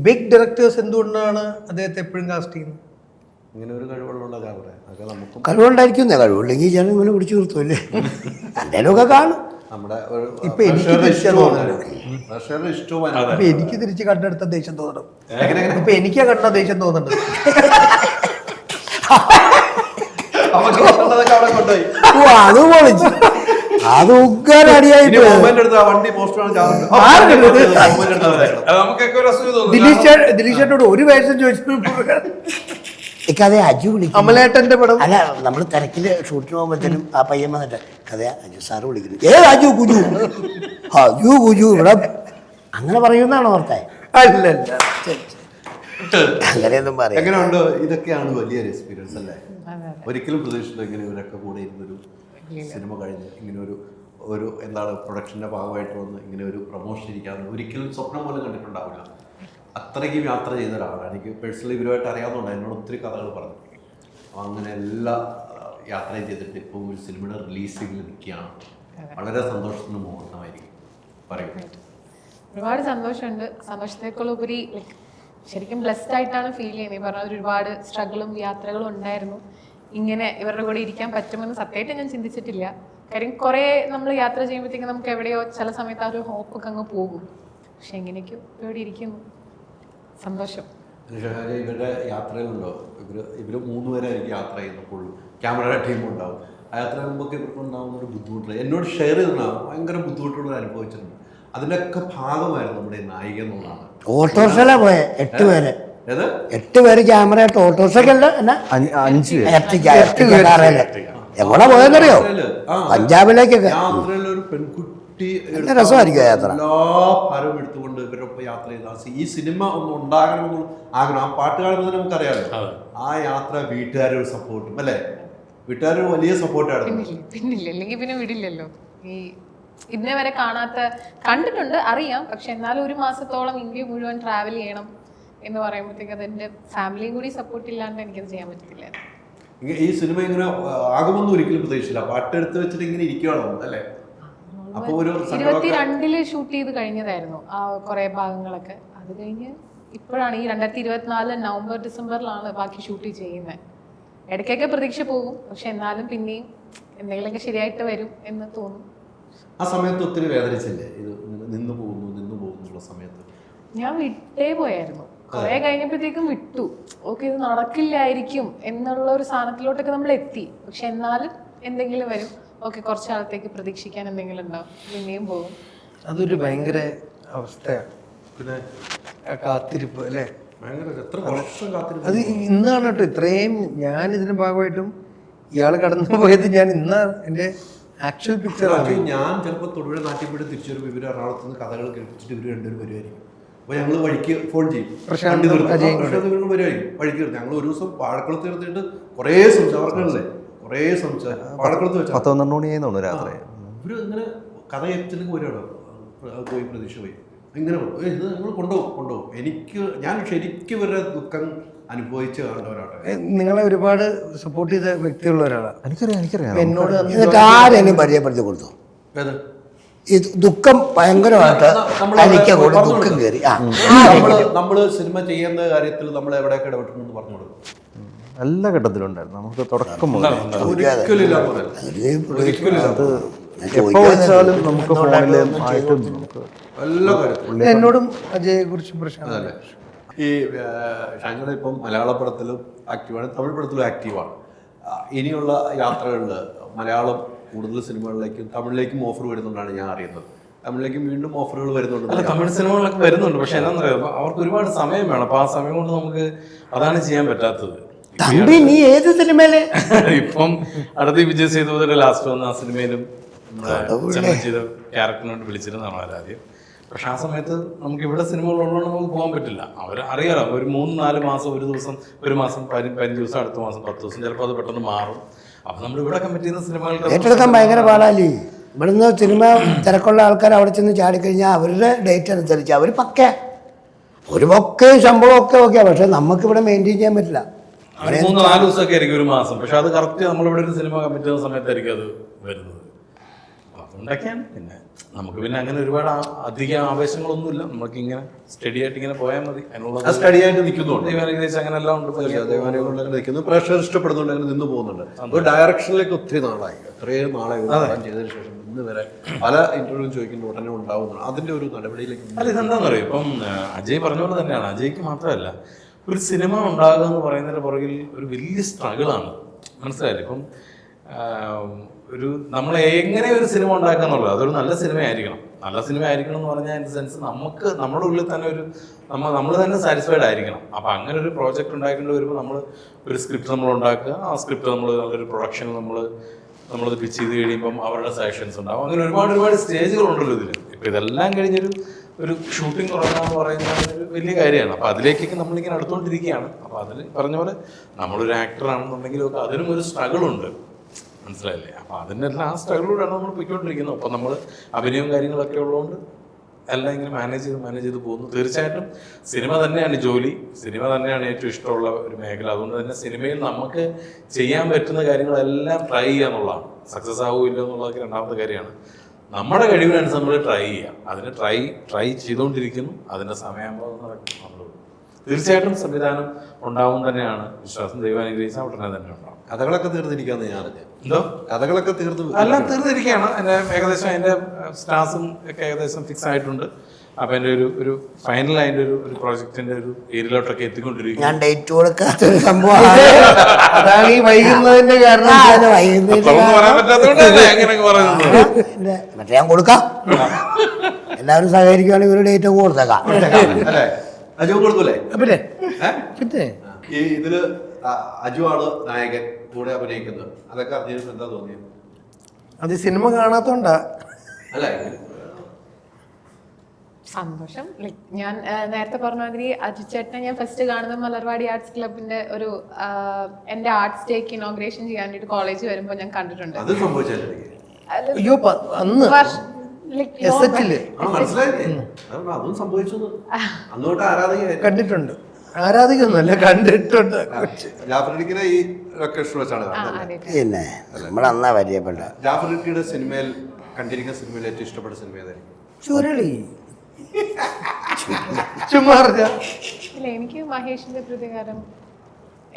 S1: ബിഗ് ഡയറക്ടേഴ്സ് എന്തുകൊണ്ടാണ് അദ്ദേഹത്തെ എപ്പോഴും കാസ്റ്റ് ചെയ്യുന്നത്?
S4: ഇങ്ങനെ ഒരു കഴിവുള്ള
S3: കഴിവുണ്ടായിരിക്കും. കഴിവുണ്ടെങ്കിൽ ഞാൻ ഇങ്ങനെ പിടിച്ചു നിർത്തുമല്ലേ, എന്തേലുമൊക്കെ കാണും.
S4: നമ്മുടെ
S1: ഇപ്പൊ എനിക്ക് തിരിച്ച് കണ്ടെടുത്ത ദേഷ്യം തോന്നണം. ഇപ്പൊ എനിക്കാ കണ്ട ദേഷ്യം തോന്നുന്നുണ്ട്.
S3: അത് പൊളിച്ചു, അത് ഉഗ്ഗാരടിയായിട്ട് ദിലീഷേട്ടോട് ഒരു വേഷം ചോദിച്ചു. കഥയെ അജു വിളിക്കും,
S1: അമലേട്ടന്റെ പടം.
S3: അല്ല, നമ്മൾ തിരക്കില് ഷൂട്ടിന് പോകുമ്പോഴത്തേനും ആ പയ്യൻ വന്നിട്ട് കഥയെ അജു സാറ് വിളിക്കുന്നു. അജു കുജു, അജു കുജു ഇവിടെ അങ്ങനെ പറയുന്നതാണോ ഓർത്തെ?
S1: അല്ലല്ല,
S3: അങ്ങനെയൊന്നും പറയാം.
S4: എങ്ങനെയുണ്ട്? ഇതൊക്കെയാണ് വലിയൊരു എക്സ്പീരിയൻസ് അല്ലേ? ഒരിക്കലും പ്രതീക്ഷിച്ചില്ല ഇങ്ങനെ ഇവരൊക്കെ കൂടെ ഇരുന്നൊരു സിനിമ കഴിഞ്ഞ് ഇങ്ങനെ ഒരു എന്താണ് പ്രൊഡക്ഷൻ്റെ ഭാഗമായിട്ട് വന്ന് ഇങ്ങനെ ഒരു പ്രൊമോഷൻ ഇരിക്കാതെ ഒരിക്കലും സ്വപ്നം പോലും കണ്ടിട്ടുണ്ടാവില്ല. അത്രയ്ക്കും യാത്ര ചെയ്ത ഒരാളാണ്. എനിക്ക് പേഴ്സണലി ഇവരുമായിട്ട് അറിയാവുന്നതുകൊണ്ട് എന്നോട് ഒത്തിരി കഥകൾ പറഞ്ഞു. അങ്ങനെ എല്ലാ യാത്രയും ചെയ്തിട്ട് ഇപ്പോൾ ഒരു സിനിമയുടെ റിലീസിങ്ങിൽ നിൽക്കുകയാണ്. വളരെ സന്തോഷത്തിന് മുഹൂർത്തമായിരിക്കും. പറയൂ.
S8: ഒരുപാട് സന്തോഷമുണ്ട്. സന്തോഷത്തേക്കുള്ളുപരി ശരിക്കും ബ്ലെസ്ഡ് ആയിട്ടാണ് ഫീൽ ചെയ്യുന്നത്. ഈ പറഞ്ഞ ഒരുപാട് സ്ട്രഗിളും യാത്രകളും ഉണ്ടായിരുന്നു. ഇങ്ങനെ ഇവരുടെ കൂടെ ഇരിക്കാൻ പറ്റുമെന്ന് സത്യമായിട്ട് ഞാൻ ചിന്തിച്ചിട്ടില്ല. കാര്യം കുറേ നമ്മൾ യാത്ര ചെയ്യുമ്പോഴത്തേക്കും നമുക്ക് എവിടെയോ ചില സമയത്ത് ആ ഒരു ഹോപ്പൊക്കെ അങ്ങ് പോകും. പക്ഷെ എങ്ങനെയൊക്കെയോ ഇവിടെ ഇരിക്കുന്നു. സന്തോഷം.
S4: ഇവരുടെ യാത്രകളുണ്ടോ? ഇവർ 3 പേരായിരിക്കും യാത്ര ചെയ്യുന്നപ്പോൾ ക്യാമറയുടെ ടീമും ഉണ്ടാവും. ആ യാത്ര മുമ്പൊക്കെ ഇവർക്ക് ഉണ്ടാകുന്ന ഒരു ബുദ്ധിമുട്ട് എന്നോട് ഷെയർ ചെയ്തിട്ടുണ്ടാകും. ഭയങ്കര ബുദ്ധിമുട്ടുള്ള അനുഭവിച്ചിട്ടുണ്ട്. അതിൻ്റെയൊക്കെ ഭാഗമായിരുന്നു നമ്മുടെ നായിക എന്നുള്ളതാണ്.
S3: ഓട്ടോറിക്ഷയിലാ പോയെ 8 പേര്. 8 പേര് ക്യാമറയായിട്ട് ഓട്ടോറിക്ഷയ്ക്കല്ല, 5 എവിടെ പോയെന്നറിയോ? പഞ്ചാബിലേക്കൊക്കെ.
S4: യാത്രയിലൊരു പെൺകുട്ടി
S3: രസമായിരിക്കും യാത്ര.
S4: എല്ലാ ഭാരവും എടുത്തുകൊണ്ട് ഇവരൊപ്പം യാത്ര ചെയ്ത ഈ സിനിമ ഒന്ന് ഉണ്ടാകണമെന്നുള്ള ആഗ്രഹം. ആ പാട്ട് കാണുന്നത് നമുക്കറിയാമല്ലോ. ആ യാത്ര വീട്ടുകാരൊരു സപ്പോർട്ടും അല്ലേ? വീട്ടുകാർ വലിയ സപ്പോർട്ടായിരുന്നു.
S8: പിന്നില്ല, അല്ലെങ്കിൽ പിന്നെ വിടില്ലല്ലോ. ഈ ഇന്നേ വരെ കണ്ടിട്ടുണ്ട്, അറിയാം. പക്ഷെ എന്നാലും 1 മാസത്തോളം ഇന്ത്യ മുഴുവൻ ട്രാവൽ ചെയ്യണം എന്ന് പറയുമ്പോഴത്തേക്ക് അതെൻ്റെ ഫാമിലിയും കൂടി സപ്പോർട്ട് ഇല്ലാണ്ട് എനിക്കത് ചെയ്യാൻ പറ്റത്തില്ല.
S4: ഈ സിനിമ ഇങ്ങനെ ആകുമെന്ന് ഒരിക്കലും പ്രതീക്ഷിച്ചില്ല. പാട്ടെടുത്ത് വെച്ചിട്ട് ഇങ്ങനെ ഇരിക്കുകയാണോ അല്ലേ? അപ്പോൾ ഒരു സങ്കടമൊക്കെ
S8: 22 ഷൂട്ട് ചെയ്ത് കഴിഞ്ഞതായിരുന്നു ആ കുറെ ഭാഗങ്ങളൊക്കെ. അത് കഴിഞ്ഞ് ഇപ്പോഴാണ് ഈ 2024 നവംബർ ഡിസംബറിലാണ് ബാക്കി ഷൂട്ട് ചെയ്യുന്നത്. ഇടയ്ക്കൊക്കെ പ്രതീക്ഷ പോകും, പക്ഷെ എന്നാലും പിന്നെയും എന്തെങ്കിലുമൊക്കെ ശരിയായിട്ട് വരും എന്ന് തോന്നും.
S4: ആ സമയത്ത് ഒത്തിരി വേദനിച്ചില്ലേ ഇത് നിന്ന് പോകുന്നുള്ള സമയത്ത്?
S8: ഞാൻ വിട്ടേ പോയായിരുന്നു. കുറെ കഴിഞ്ഞപ്പോഴത്തേക്കും വിട്ടു. ഓക്കെ, ഇത് നടക്കില്ലായിരിക്കും എന്നുള്ള ഒരു സാധനത്തിലോട്ടൊക്കെ നമ്മൾ എത്തി. പക്ഷെ എന്നാലും എന്തെങ്കിലും വരും. ഓക്കെ, കുറച്ച് കാലത്തേക്ക് പ്രതീക്ഷിക്കാൻ എന്തെങ്കിലും ഉണ്ടാവും, പിന്നെയും പോകും.
S1: അതൊരു ഭയങ്കര അവസ്ഥയാണ്.
S4: പിന്നെ
S1: കാത്തിരിപ്പ് അല്ലേ?
S4: ഭയങ്കര എത്ര വർഷം കാത്തിരിപ്പ്.
S1: അത് ഇന്നാണ് കേട്ടോ ഇത്രയും ഞാൻ ഇതിന്റെ ഭാഗമായിട്ടും ഇയാൾ കടന്നു പോയത്. ഞാൻ ഇന്നാണ് എൻ്റെ ആക്ച്വൽ പിക്ചറാണ്.
S4: ഞാൻ ചിലപ്പോൾ തൊടുപുഴ നാട്ടിൽ പോയിട്ട് തിരിച്ചു വരുമ്പോൾ ഇവർ എറണാകുളത്ത് നിന്ന് കഥകൾ കേൾപ്പിച്ചിട്ട് ഇവർ രണ്ടുപേരും വരുമായിരിക്കും. അപ്പോൾ ഞങ്ങൾ വഴിക്ക് ഫോൺ ചെയ്യും,
S1: പ്രശാന്ത് അജയ്
S4: വരുമായിരിക്കും. വഴിക്ക് നിർത്തി ഞങ്ങൾ ഒരു ദിവസം വാഴക്കുളത്ത് നിർത്തിയിട്ട് കുറേ സംസാരങ്ങളല്ലേ, കുറേ സംസാരം വാഴക്കുളത്ത് വെച്ചാൽ
S2: 10-12 മണിയായി തോന്നുന്നു രാത്രി.
S4: ഇവർ ഇങ്ങനെ കഥ കേൾപ്പിച്ചിട്ട് വരുവാണ്. പോയി പ്രതീക്ഷ പോയി ഇങ്ങനെ ഇത് നമ്മൾ കൊണ്ടുപോകും. ഞാൻ ശരിക്കും ഇവരുടെ ദുഃഖം അനുഭവിച്ച് കണ്ടവരാണ്.
S1: നിങ്ങളെ ഒരുപാട് സപ്പോർട്ട് ചെയ്ത വ്യക്തിയുള്ള ഒരാളാണ്.
S2: എനിക്കറിയാം
S1: എന്നോട്
S3: എന്നിട്ട് ആരെങ്കിലും പരിചയപ്പെടുത്തി കൊടുത്തു? ഈ ദുഃഖം ഭയങ്കരമായിട്ട് അലിക്കൂടെ ദുഃഖം കയറി.
S4: നമ്മള് സിനിമ ചെയ്യുന്ന കാര്യത്തിൽ നമ്മൾ എവിടെയൊക്കെ ഇടപെട്ടിട്ടുണ്ടെന്ന് പറഞ്ഞു കൊടുക്കും.
S2: എല്ലാ ഘട്ടത്തിലും ഉണ്ടായിരുന്നു. നമുക്ക് തുടക്കം മുതൽ എപ്പോ വെച്ചാലും നമുക്ക് ഫോണിലും ആയിട്ടും നമുക്ക്
S4: എല്ലാ കാര്യത്തിലും.
S1: എന്നോടും അജയെ കുറിച്ചും പ്രശ്നമല്ലേ.
S4: ഈ ഷാങ്കട ഇപ്പം മലയാള പടത്തിലും ആക്റ്റീവാണ്, തമിഴ് പടത്തിലും ആക്റ്റീവാണ്. ഇനിയുള്ള യാത്രകളിൽ മലയാളം കൂടുതൽ സിനിമകളിലേക്കും തമിഴിലേക്കും ഓഫർ വരുന്നുണ്ടാണ് ഞാൻ അറിയുന്നത്. തമിഴിലേക്കും വീണ്ടും ഓഫറുകൾ വരുന്നുണ്ട്.
S5: അല്ല, തമിഴ് സിനിമകളൊക്കെ വരുന്നുണ്ട്. പക്ഷെ എന്താണെന്ന് അറിയാം, അവർക്ക് ഒരുപാട് സമയം വേണം. അപ്പൊ ആ സമയം കൊണ്ട് നമുക്ക് അതാണ് ചെയ്യാൻ പറ്റാത്തത്.
S3: തമ്പി നീ ഏത് സിനിമയില്?
S5: ഇപ്പം അടുത്ത വിജയ് സേതുപതിയുടെ ലാസ്റ്റ് വന്ന ആ സിനിമയിലും ചെയ്ത ക്യാരക്ടറിനോട് വിളിച്ചിരുന്നതാണ് ആദ്യം. പക്ഷെ ആ സമയത്ത് നമുക്ക് ഇവിടെ സിനിമകളുള്ളതുകൊണ്ട് നമുക്ക് പോകാൻ പറ്റില്ല. അവർ അറിയാലോ, ഒരു 3-4 മാസം, ഒരു മാസം 15 ദിവസം, അടുത്ത മാസം 10 ദിവസം, ചിലപ്പോൾ അത് പെട്ടെന്ന് മാറും. അപ്പൊ നമ്മൾ ഇവിടെ കമ്മിറ്റ് ചെയ്യുന്ന സിനിമകൾ
S3: ഏറ്റെടുക്കാൻ ഭയങ്കര പാടാലേ. ഇവിടുന്ന് സിനിമ തിരക്കുള്ള ആൾക്കാർ അവിടെ ചെന്ന് ചാടിക്കഴിഞ്ഞാൽ അവരുടെ ഡേറ്റ് അനുസരിച്ച് അവർ ഒരു ശമ്പളമൊക്കെ ഓക്കെ. പക്ഷെ നമുക്കിവിടെ മെയിൻറ്റെയിൻ ചെയ്യാൻ പറ്റില്ല.
S5: 3-4 ദിവസമൊക്കെ ആയിരിക്കും ഒരു മാസം. പക്ഷെ അത് കറക്റ്റ് നമ്മളിവിടെ ഒരു സിനിമ കമ്മിറ്റ് ചെയ്യുന്ന സമയത്തായിരിക്കും അത് വരുന്നത്. അതുകൊണ്ടൊക്കെയാണ്. പിന്നെ നമുക്ക് പിന്നെ അങ്ങനെ ഒരുപാട് അധികം ആവേശങ്ങളൊന്നുമില്ല. നമുക്ക് ഇങ്ങനെ സ്റ്റഡി ആയിട്ട് ഇങ്ങനെ പോയാൽ മതി. അതിനുള്ള
S4: സ്റ്റഡി ആയിട്ട് നിൽക്കുന്നുണ്ട്.
S5: ഏകദേശം അങ്ങനെ എല്ലാം ഉണ്ട്.
S4: നിൽക്കുന്നു, പ്രഷർ ഇഷ്ടപ്പെടുന്നുണ്ട്, അങ്ങനെ നിന്ന് പോകുന്നുണ്ട്. ഒരു ഡയറക്ഷനിലേക്ക് ഒത്തിരി നാളായി, അത്രയും നാളായി ചെയ്തതിനു ശേഷം ഇന്ന് വരെ പല ഇന്റർവ്യൂ ചോദിക്കുന്ന ഉടനെ ഉണ്ടാവുന്നതാണ്. അതിന്റെ ഒരു നടപടിയിലേക്ക്
S5: അല്ല, ഇതെന്താണെന്ന് അറിയാം, ഇപ്പം അജയ് പറഞ്ഞ പോലെ തന്നെയാണ്. അജയ്ക്ക് മാത്രമല്ല, ഒരു സിനിമ ഉണ്ടാകുക എന്ന് പറയുന്നതിന്റെ പുറകിൽ ഒരു വലിയ സ്ട്രഗിളാണ്. മനസ്സിലായില്ലേ? ഇപ്പം ഒരു നമ്മൾ എങ്ങനെ ഒരു സിനിമ ഉണ്ടാക്കുക എന്നുള്ളത്, അതൊരു നല്ല സിനിമ ആയിരിക്കണം. നല്ല സിനിമ ആയിരിക്കണം എന്ന് പറഞ്ഞാൽ ഇൻ സെൻസ് നമുക്ക് നമ്മുടെ ഉള്ളിൽ തന്നെ നമ്മൾ തന്നെ സാറ്റിസ്ഫൈഡ് ആയിരിക്കണം. അപ്പം അങ്ങനെ ഒരു പ്രോജക്റ്റ് ഉണ്ടാക്കേണ്ടി വരുമ്പോൾ നമ്മൾ ഒരു സ്ക്രിപ്റ്റ് നമ്മൾ ഉണ്ടാക്കുക. ആ സ്ക്രിപ്റ്റ് നമ്മൾ നല്ലൊരു പ്രൊഡക്ഷൻ നമ്മളത് പിച്ച് ചെയ്ത് കഴിയുമ്പം അവരുടെ സജഷൻസ് ഉണ്ടാവും. അങ്ങനെ ഒരുപാട് സ്റ്റേജുകളുണ്ടല്ലോ ഇതിൽ. ഇപ്പം ഇതെല്ലാം കഴിഞ്ഞൊരു ഷൂട്ടിംഗ് തുടങ്ങുക എന്ന് പറയുന്നത് ഒരു വലിയ കാര്യമാണ്. അപ്പോൾ അതിലേക്കൊക്കെ നമ്മളിങ്ങനെ അടുത്തുകൊണ്ടിരിക്കുകയാണ്. അപ്പോൾ അതിൽ പറഞ്ഞ പോലെ നമ്മളൊരു ആക്ടറാണെന്നുണ്ടെങ്കിലൊക്കെ അതിനും ഒരു സ്ട്രഗിളുണ്ട്. മനസ്സിലായില്ലേ? അപ്പോൾ അതിൻ്റെ എല്ലാം ആ സ്ട്രഗിളിലൂടെയാണ് നമ്മൾ പോയിക്കൊണ്ടിരിക്കുന്നത്. അപ്പം നമ്മൾ അഭിനയവും കാര്യങ്ങളൊക്കെ ഉള്ളതുകൊണ്ട് എല്ലാം ഇങ്ങനെ മാനേജ് ചെയ്ത് പോകുന്നു. തീർച്ചയായിട്ടും സിനിമ തന്നെയാണ് ജോലി, സിനിമ തന്നെയാണ് ഏറ്റവും ഇഷ്ടമുള്ള ഒരു മേഖല. അതുകൊണ്ട് തന്നെ സിനിമയിൽ നമുക്ക് ചെയ്യാൻ പറ്റുന്ന കാര്യങ്ങളെല്ലാം ട്രൈ ചെയ്യുക എന്നുള്ളതാണ്. സക്സസ് ആവുമില്ല എന്നുള്ളതൊക്കെ രണ്ടാമത്തെ കാര്യമാണ്. നമ്മുടെ കഴിവിനനുസരിച്ച് നമ്മൾ ട്രൈ ചെയ്യാം. അതിന് ട്രൈ ചെയ്തുകൊണ്ടിരിക്കുന്നു. അതിൻ്റെ സമയമാകുമ്പോൾ നമ്മൾ തീർച്ചയായിട്ടും സംവിധാനം ഉണ്ടാവും തന്നെയാണ് വിശ്വാസം. ദൈവം അനുഗ്രഹിച്ചാൽ ഉടനെ തന്നെ ഉണ്ടാവും.
S4: കഥകളൊക്കെ തീർന്നിരിക്കാന്ന് ഞാൻ അറിഞ്ഞു.
S5: എന്തോ
S4: കഥകളൊക്കെ
S5: എല്ലാം തീർന്നിരിക്കുകയാണ്. എൻ്റെ ഏകദേശം അതിൻ്റെ സ്റ്റാർസും ഒക്കെ ഏകദേശം ഫിക്സ് ആയിട്ടുണ്ട്. അപ്പം എൻ്റെ ഒരു ഫൈനൽ അതിൻ്റെ ഒരു പ്രോജക്റ്റിൻ്റെ ഒരു ഏരിയയിലോട്ടൊക്കെ എത്തിക്കൊണ്ടിരിക്കും.
S3: ഞാൻ ഡേറ്റ് കൊടുക്കാത്തൊരു സംഭവം
S1: അതാണ് ഈ വൈകുന്നതിന്റെ കാരണം.
S3: മറ്റേ ഞാൻ കൊടുക്കാം. എല്ലാവരും സഹകരിക്കുകയാണെങ്കിൽ ഒരു ഡേറ്റ് ഒക്കെ കൊടുത്തേക്കാം.
S4: അല്ലേ? അജു കൊടുക്കൂലേ?
S1: പിന്നെ
S4: ഈ ഇതില് അജു ആണ് നായകൻ, കൂടെ അഭിനയിക്കുന്നത്. അതൊക്കെ അറിഞ്ഞിരുന്നു. എന്താ തോന്നിയത്?
S1: അത് സിനിമ കാണാത്തോണ്ടാ.
S4: അല്ല,
S8: സന്തോഷം. ഞാൻ നേരത്തെ പറഞ്ഞ മാതിരി അജിത് ചേട്ടനെ ഞാൻ ഫസ്റ്റ് കാണുന്നത് മലർവാടി ആർട്സ് ക്ലബിന്റെ ഒരു എന്റെ ആർട്സ് ഡേക്ക് ഇനോഗ്രേഷൻ ചെയ്യാൻ വേണ്ടിട്ട് കോളേജ് വരുമ്പോൾ ഞാൻ കണ്ടിട്ടുണ്ട്.
S4: അത് സംഭവിച്ചാൽ
S1: അയ്യോ അന്ന് മനസ്സിലായില്ലേ?
S4: അതും സംഭവിച്ചു. അന്നോട്ട് ആരാധന
S1: കണ്ടിട്ടുണ്ട്. ആരാധിക്കുന്നല്ല, കണ്ടിട്ടുണ്ട്.
S4: ജാഫർ ഈ ലൊക്കേഷൻ വെച്ചാണ് കാണുന്നത്.
S8: അതെ
S3: പിന്നെ നമ്മളന്നാ പരിചയപ്പെട്ട
S4: ജാഫർ ഇടുക്കിയുടെ സിനിമയിൽ കണ്ടിരിക്കുന്ന സിനിമയിൽ ഏറ്റവും ഇഷ്ടപ്പെട്ട സിനിമ ഏതായിരിക്കും?
S1: ചുരുളി. ചുമ്മാ പറഞ്ഞാ.
S8: ഇല്ല, എനിക്ക് മഹേഷിന്റെ പ്രതികാരം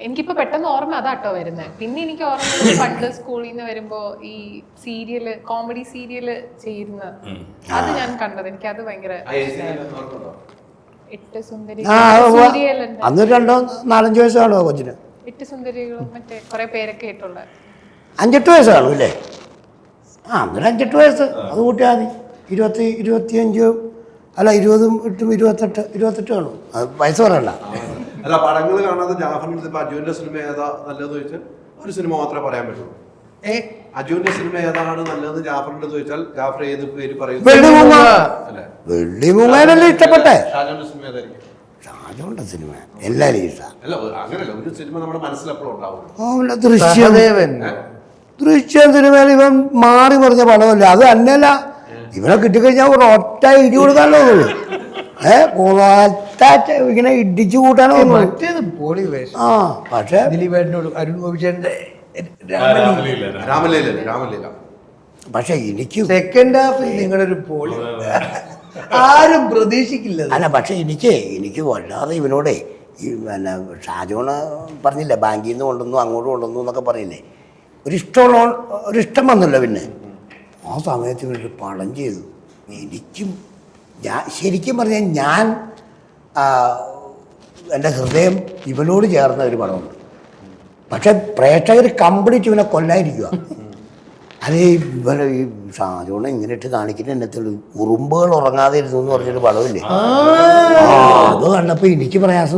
S8: എനിക്കിപ്പോ പെട്ടെന്ന് ഓർമ്മ അതാട്ടോ വരുന്നത്. പിന്നെ എനിക്ക് ഓർമ്മ പണ്ട് സ്കൂളിൽ നിന്ന് വരുമ്പോ ഈ സീരിയല്, കോമഡി സീരിയല് ചെയ്യുന്ന അത് ഞാൻ കണ്ടത്. എനിക്ക് അത് ഭയങ്കര എട്ട് സുന്ദരി സീരിയൽ ഉണ്ട്.
S3: അന്ന് 2-4-5 വയസ്സ് കാണുമോ കൊച്ചിന്?
S8: 8 സുന്ദരികളും മറ്റേ കുറെ പേരൊക്കെ ആയിട്ടുള്ള
S3: 5-8 വയസ്സ് കാണും അല്ലേ? അന്നൊരു 5-8 വയസ്സ് അത് കൂട്ടിയാൽ മതി. 20-25 അല്ല 20-28 കാണും. അത് വയസ്സ് പറയണ്ട.
S4: അല്ല, പടങ്ങൾ കാണാതെ ജാഫറിന്റെ ഇപ്പൊ അജുവിന്റെ സിനിമ ഏതാ നല്ലതെന്ന് ചോദിച്ചാൽ ഒരു സിനിമ മാത്രമേ പറയാൻ പറ്റുള്ളൂ. അജുവിന്റെ സിനിമ ഏതാണ് നല്ലതെന്ന് ജാഫറിന്റെ ചോദിച്ചാൽ ജാഫർ ഏത് പേര് പറയും?
S3: വെള്ളിമൂങ്ങാനല്ലേ ഇഷ്ടപ്പെട്ടെ?
S4: ഷാജോന്റെ സിനിമ ഏതായിരിക്കും?
S3: ഷാജോന്റെ സിനിമ എല്ലാവരും ഇഷ്ടമാണ്.
S4: അല്ല, അങ്ങനെയല്ല, ഒരു സിനിമ നമ്മുടെ മനസ്സിലെപ്പോഴും ഉണ്ടാവും.
S3: ദൃശ്യം സിനിമയിൽ ഇവൻ മാറി പറഞ്ഞ പടമല്ല. അത് തന്നെയല്ല, ഇവനെ കിട്ടിക്കഴിഞ്ഞാൽ ഒരു ഒറ്റ ഇടി കൊടുക്കാനോ ഉള്ളൂ. ഇങ്ങനെ ഇടിച്ചു കൂട്ടാനോ പക്ഷെ
S1: ദിലീപേട്ടനോട് അരുൺ ഗോപിച്ചേട്ടന്റെ
S4: രാമലീല.
S3: പക്ഷെ എനിക്ക്
S1: സെക്കൻഡ് ഹാഫിൽ നിങ്ങളുടെ ഒരു പോളി ആരും പ്രതീക്ഷിക്കില്ല.
S3: അല്ല, പക്ഷെ എനിക്ക് വല്ലാതെ ഇവനോടെ ഈ പിന്നെ ഷാജോണ് പറഞ്ഞില്ലേ ബാങ്കിൽ നിന്ന് കൊണ്ടുവന്നു അങ്ങോട്ട് കൊണ്ടുവന്നു എന്നൊക്കെ പറയില്ലേ, ഒരിഷ്ടം വന്നല്ലോ. പിന്നെ ആ സമയത്ത് ഇവനൊരു പടം ചെയ്തു. എനിക്കും ശരിക്കും പറഞ്ഞാൽ ഞാൻ എൻ്റെ ഹൃദയം ഇവനോട് ചേർന്ന ഒരു പടമുണ്ട്. പക്ഷെ പ്രേക്ഷകർ കംപ്ലീറ്റ് ഇവനെ കൊല്ലായിരിക്കുക. അത് ഈ ഷാജോണെ ഇങ്ങനെ ഇട്ട് കാണിക്കുന്ന എന്നത്തുള്ളൂ. ഉറുമ്പുകൾ ഉറങ്ങാതെ ഇരുന്നു എന്ന് പറഞ്ഞൊരു പടമില്ലേ, അത് കണ്ടപ്പോ എനിക്ക് പ്രയാസം.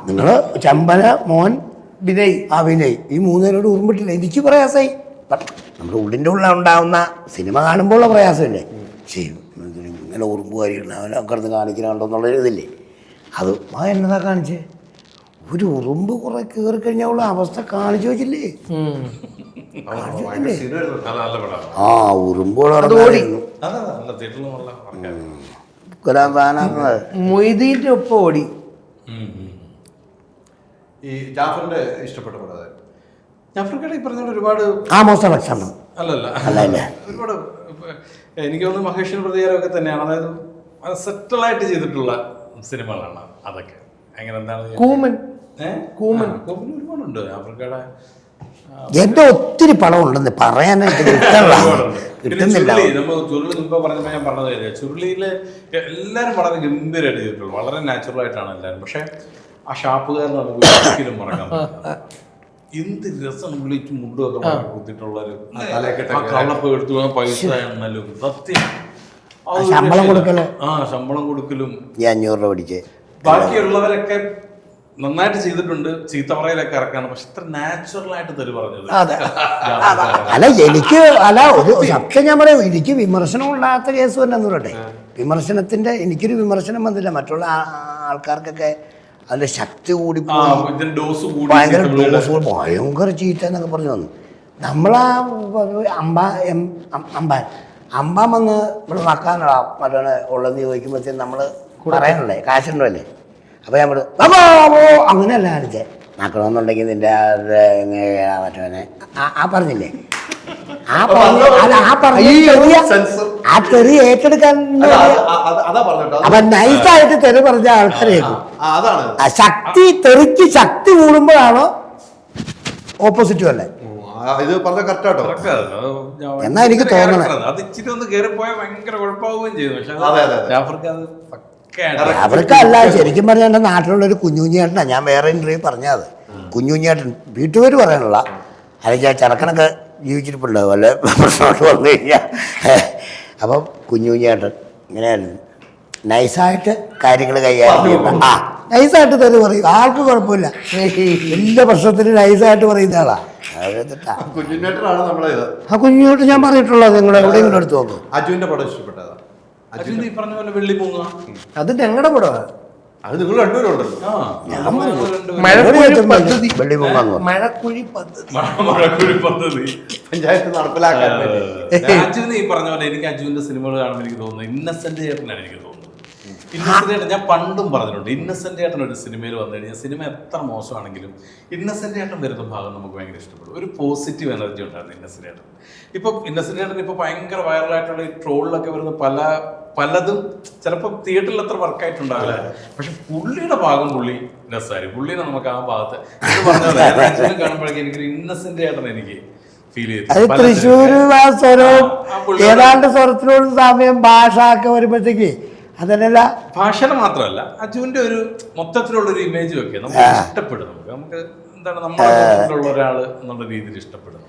S3: നിങ്ങള് ചമ്പന, മോൻ, വിനയ് ഈ 3 പേരോട് ഉറുമ്പിട്ടില്ല. എനിക്ക് പ്രയാസമായി. നമ്മുടെ ഉള്ളിൻ്റെ ഉള്ളിലുണ്ടാവുന്ന സിനിമ കാണുമ്പോൾ ഉള്ള പ്രയാസമില്ലേ, ചെയ്യും ഇങ്ങനെ ഉറുമ്പ് കാര്യങ്ങൾ അവനൊക്കെ കിടന്ന് കാണിക്കണുണ്ടോന്നുള്ള ഇതില്ലേ. അത് എന്നതാ കാണിച്ചേ? ഒരു ഉറുമ്പ് കുറെ കയറി കഴിഞ്ഞാൽ ഉള്ള അവസ്ഥ കാണിച്ചു വെച്ചില്ലേ. ഉറുമ്പുകളോടായിരുന്നു
S1: മൊയ്തീന്റെ ഒപ്പം ഓടി.
S4: ഈ ജാഫറിന്റെ ഇഷ്ടപ്പെട്ട പടം
S5: ജാഫർക്കട ഈ പറഞ്ഞ ഒരുപാട്
S4: അല്ലല്ല ഒരുപാട് എനിക്ക് തോന്നുന്നു മഹേഷിന്റെ പ്രതികാരമൊക്കെ തന്നെയാണ്. അതായത് സെറ്റിലായിട്ട് ചെയ്തിട്ടുള്ള സിനിമകളാണ് അതൊക്കെ. അങ്ങനെ എന്താണ്
S1: കൂമൻ
S5: ഒരുപാടുണ്ട് ജാഫർക്കട.
S3: എന്റെ ഒത്തിരി പടം ഉണ്ടെന്ന് പറയാനായിട്ട് കിട്ടുന്നില്ല.
S5: ചുരുളി മുമ്പ് പറഞ്ഞപ്പോൾ ഞാൻ പറഞ്ഞത് ചുരുളിയില് എല്ലാവരും വളരെ ഗംഭീരമായിട്ട് ചെയ്തിട്ടുള്ളൂ. വളരെ നാച്ചുറൽ ആയിട്ടാണ് എല്ലാവരും. പക്ഷെ ആ ഷാപ്പുകാരൻ നമുക്ക് ഒരിക്കലും മറക്കാൻ പറ്റില്ല. എന്ത് രസം വിളിച്ച് മുണ്ടുമൊക്കെ കുത്തിയിട്ടുള്ള കള്ളപ്പ് എടുത്തു പൈസ എന്നാലും സത്യം ശമ്പളം കൊടുക്കലും
S3: 500 രൂപ പിടിച്ച്
S5: ബാക്കിയുള്ളവരൊക്കെ നന്നായിട്ട് ചെയ്തിട്ടുണ്ട്. ചീത്ത പറയലൊക്കെ ഇറക്കാണ്. പക്ഷെ ഇത്ര നാച്ചുറൽ ആയിട്ട് തെറി പറഞ്ഞത്.
S3: ഒരു സത്യം ഞാൻ പറയാം, എനിക്ക് വിമർശനം ഉണ്ടാകാത്ത കേസ് തന്നെ എന്ന് പറയട്ടെ. വിമർശനത്തിന്റെ എനിക്കൊരു വിമർശനം വന്നില്ല. മറ്റുള്ള ആൾക്കാർക്കൊക്കെ അതിന്റെ ശക്തി കൂടി ഭയങ്കര ഭയങ്കര ചീത്ത എന്നൊക്കെ പറഞ്ഞു വന്നു. നമ്മളാ അമ്പാൻ വന്ന് ഇവിടെ നക്കാനടാ മറ്റേ ഉള്ളതെന്ന് ചോദിക്കുമ്പോഴത്തേക്കും നമ്മൾ പറയാനല്ലേ കാശുണ്ടല്ലേ. അപ്പോൾ ഞാൻ പറഞ്ഞു അങ്ങനെയല്ല കാണിച്ചേ, നക്കണമെന്നുണ്ടെങ്കിൽ നിന്റെ മറ്റവനെ പറഞ്ഞില്ലേ, ആ തെറി ഏറ്റെടുക്കാൻ അപ്പൊ നൈസായിട്ട് തെറി പറഞ്ഞ ആൾക്കാരേക്കും. തെറിക്ക് ശക്തി കൂടുമ്പോഴാണോ ഓപ്പോസിറ്റും അല്ലേ എന്നാ എനിക്ക് തോന്നണേ. അവർക്കല്ല, ശരിക്കും പറഞ്ഞാൽ എൻ്റെ നാട്ടിലുള്ള ഒരു കുഞ്ഞുഞ്ഞേട്ടനാ. ഞാൻ വേറെ ഇന്റർവ്യൂ പറഞ്ഞത് കുഞ്ഞുഞ്ഞേട്ടൻ വീട്ടുപേര് പറയാനുള്ള അല്ലെങ്കിൽ ചെറുക്കനൊക്കെ ജീവിച്ചിരിപ്പുണ്ടാവും അല്ലെ പ്രശ്നമായിട്ട് വന്നു കഴിഞ്ഞാൽ. അപ്പം കുഞ്ഞുഞ്ഞേട്ടൻ ഇങ്ങനെയായിരുന്നു, നൈസായിട്ട് കാര്യങ്ങൾ കൈകാര്യം നൈസായിട്ട് തന്നെ പറയും. ആർക്കും കുഴപ്പമില്ല, വലിയ പ്രശ്നത്തിന് നൈസായിട്ട് പറയുന്ന ആളാ. ആ കുഞ്ഞുഞ്ഞേട്ടൻ ഞാൻ പറഞ്ഞിട്ടുള്ളത് നിങ്ങൾ എവിടെയെങ്കിലും എടുത്ത് നോക്കും.
S4: അജുവിന്റെ പടം ഇഷ്ടപ്പെട്ടതാ?
S1: അത് ഞങ്ങളുടെ പടമാണ്.
S4: അത് നിങ്ങൾ രണ്ടുപേരും ഉണ്ടല്ലോ.
S1: മഴക്കുഴി പദ്ധതി
S4: പഞ്ചായത്ത് നടപ്പിലാക്കാൻ
S5: അജുവിന് ഈ പറഞ്ഞ പോലെ എനിക്ക് അജുവിന്റെ സിനിമകൾ കാണുമ്പോൾ എനിക്ക് തോന്നുന്നു ഇന്നസെന്റ് ചേട്ടനാണ് എനിക്ക് തോന്നുന്നത്. ഇന്നസെന്റ് ഏട്ടൻ ഞാൻ പണ്ടും പറഞ്ഞിട്ടുണ്ട്, ഇന്നസെന്റ് ഏട്ടൻ ഒരു സിനിമയിൽ വന്നു കഴിഞ്ഞാൽ സിനിമ എത്ര മോശമാണെങ്കിലും ഇന്നസെന്റ് ഏട്ടൻ വരുന്ന ഭാഗം നമുക്ക് ഭയങ്കര ഇഷ്ടപ്പെടും. ഒരു പോസിറ്റീവ് എനർജി ഉണ്ടായിരുന്നു ഇന്നസെന്റ് ഏട്ടൻ. ഇപ്പൊ ഇന്നസെന്റ് ഏട്ടൻ ഇപ്പൊ ഭയങ്കര വൈറലായിട്ടുള്ള ഈ ട്രോളിലൊക്കെ വരുന്ന പലതും ചിലപ്പോൾ തിയേറ്ററിൽ അത്ര വർക്കായിട്ടുണ്ടാവില്ല, പക്ഷെ പുള്ളിയുടെ ഭാഗം പുള്ളി രസമായിരിക്കും. പുള്ളിനെ നമുക്ക് ആ ഭാഗത്ത് പറഞ്ഞ കാണുമ്പോഴേക്കും എനിക്കൊരു ഇന്നസെന്റ് ഏട്ടൻ എനിക്ക് ഫീൽ
S3: അത്
S5: ചെയ്തു.
S3: തൃശ്ശൂര് സ്വരവും ഏതാണ്ട് സ്വരത്തിനോട് സമയം ഭാഷ ഒക്കെ വരുമ്പോഴത്തേക്ക് അതല്ല
S5: ഭാഷയുടെ മാത്രമല്ല അജുവിന്റെ ഒരു മൊത്തത്തിലുള്ള ഒരു ഇമേജ് ഒക്കെ നമുക്ക് ഇഷ്ടപ്പെടും. നമുക്ക് എന്താണ് നമ്മുടെ കൂട്ടത്തിലുള്ള ഒരാൾ എന്നുള്ള രീതിയിൽ ഇഷ്ടപ്പെടും.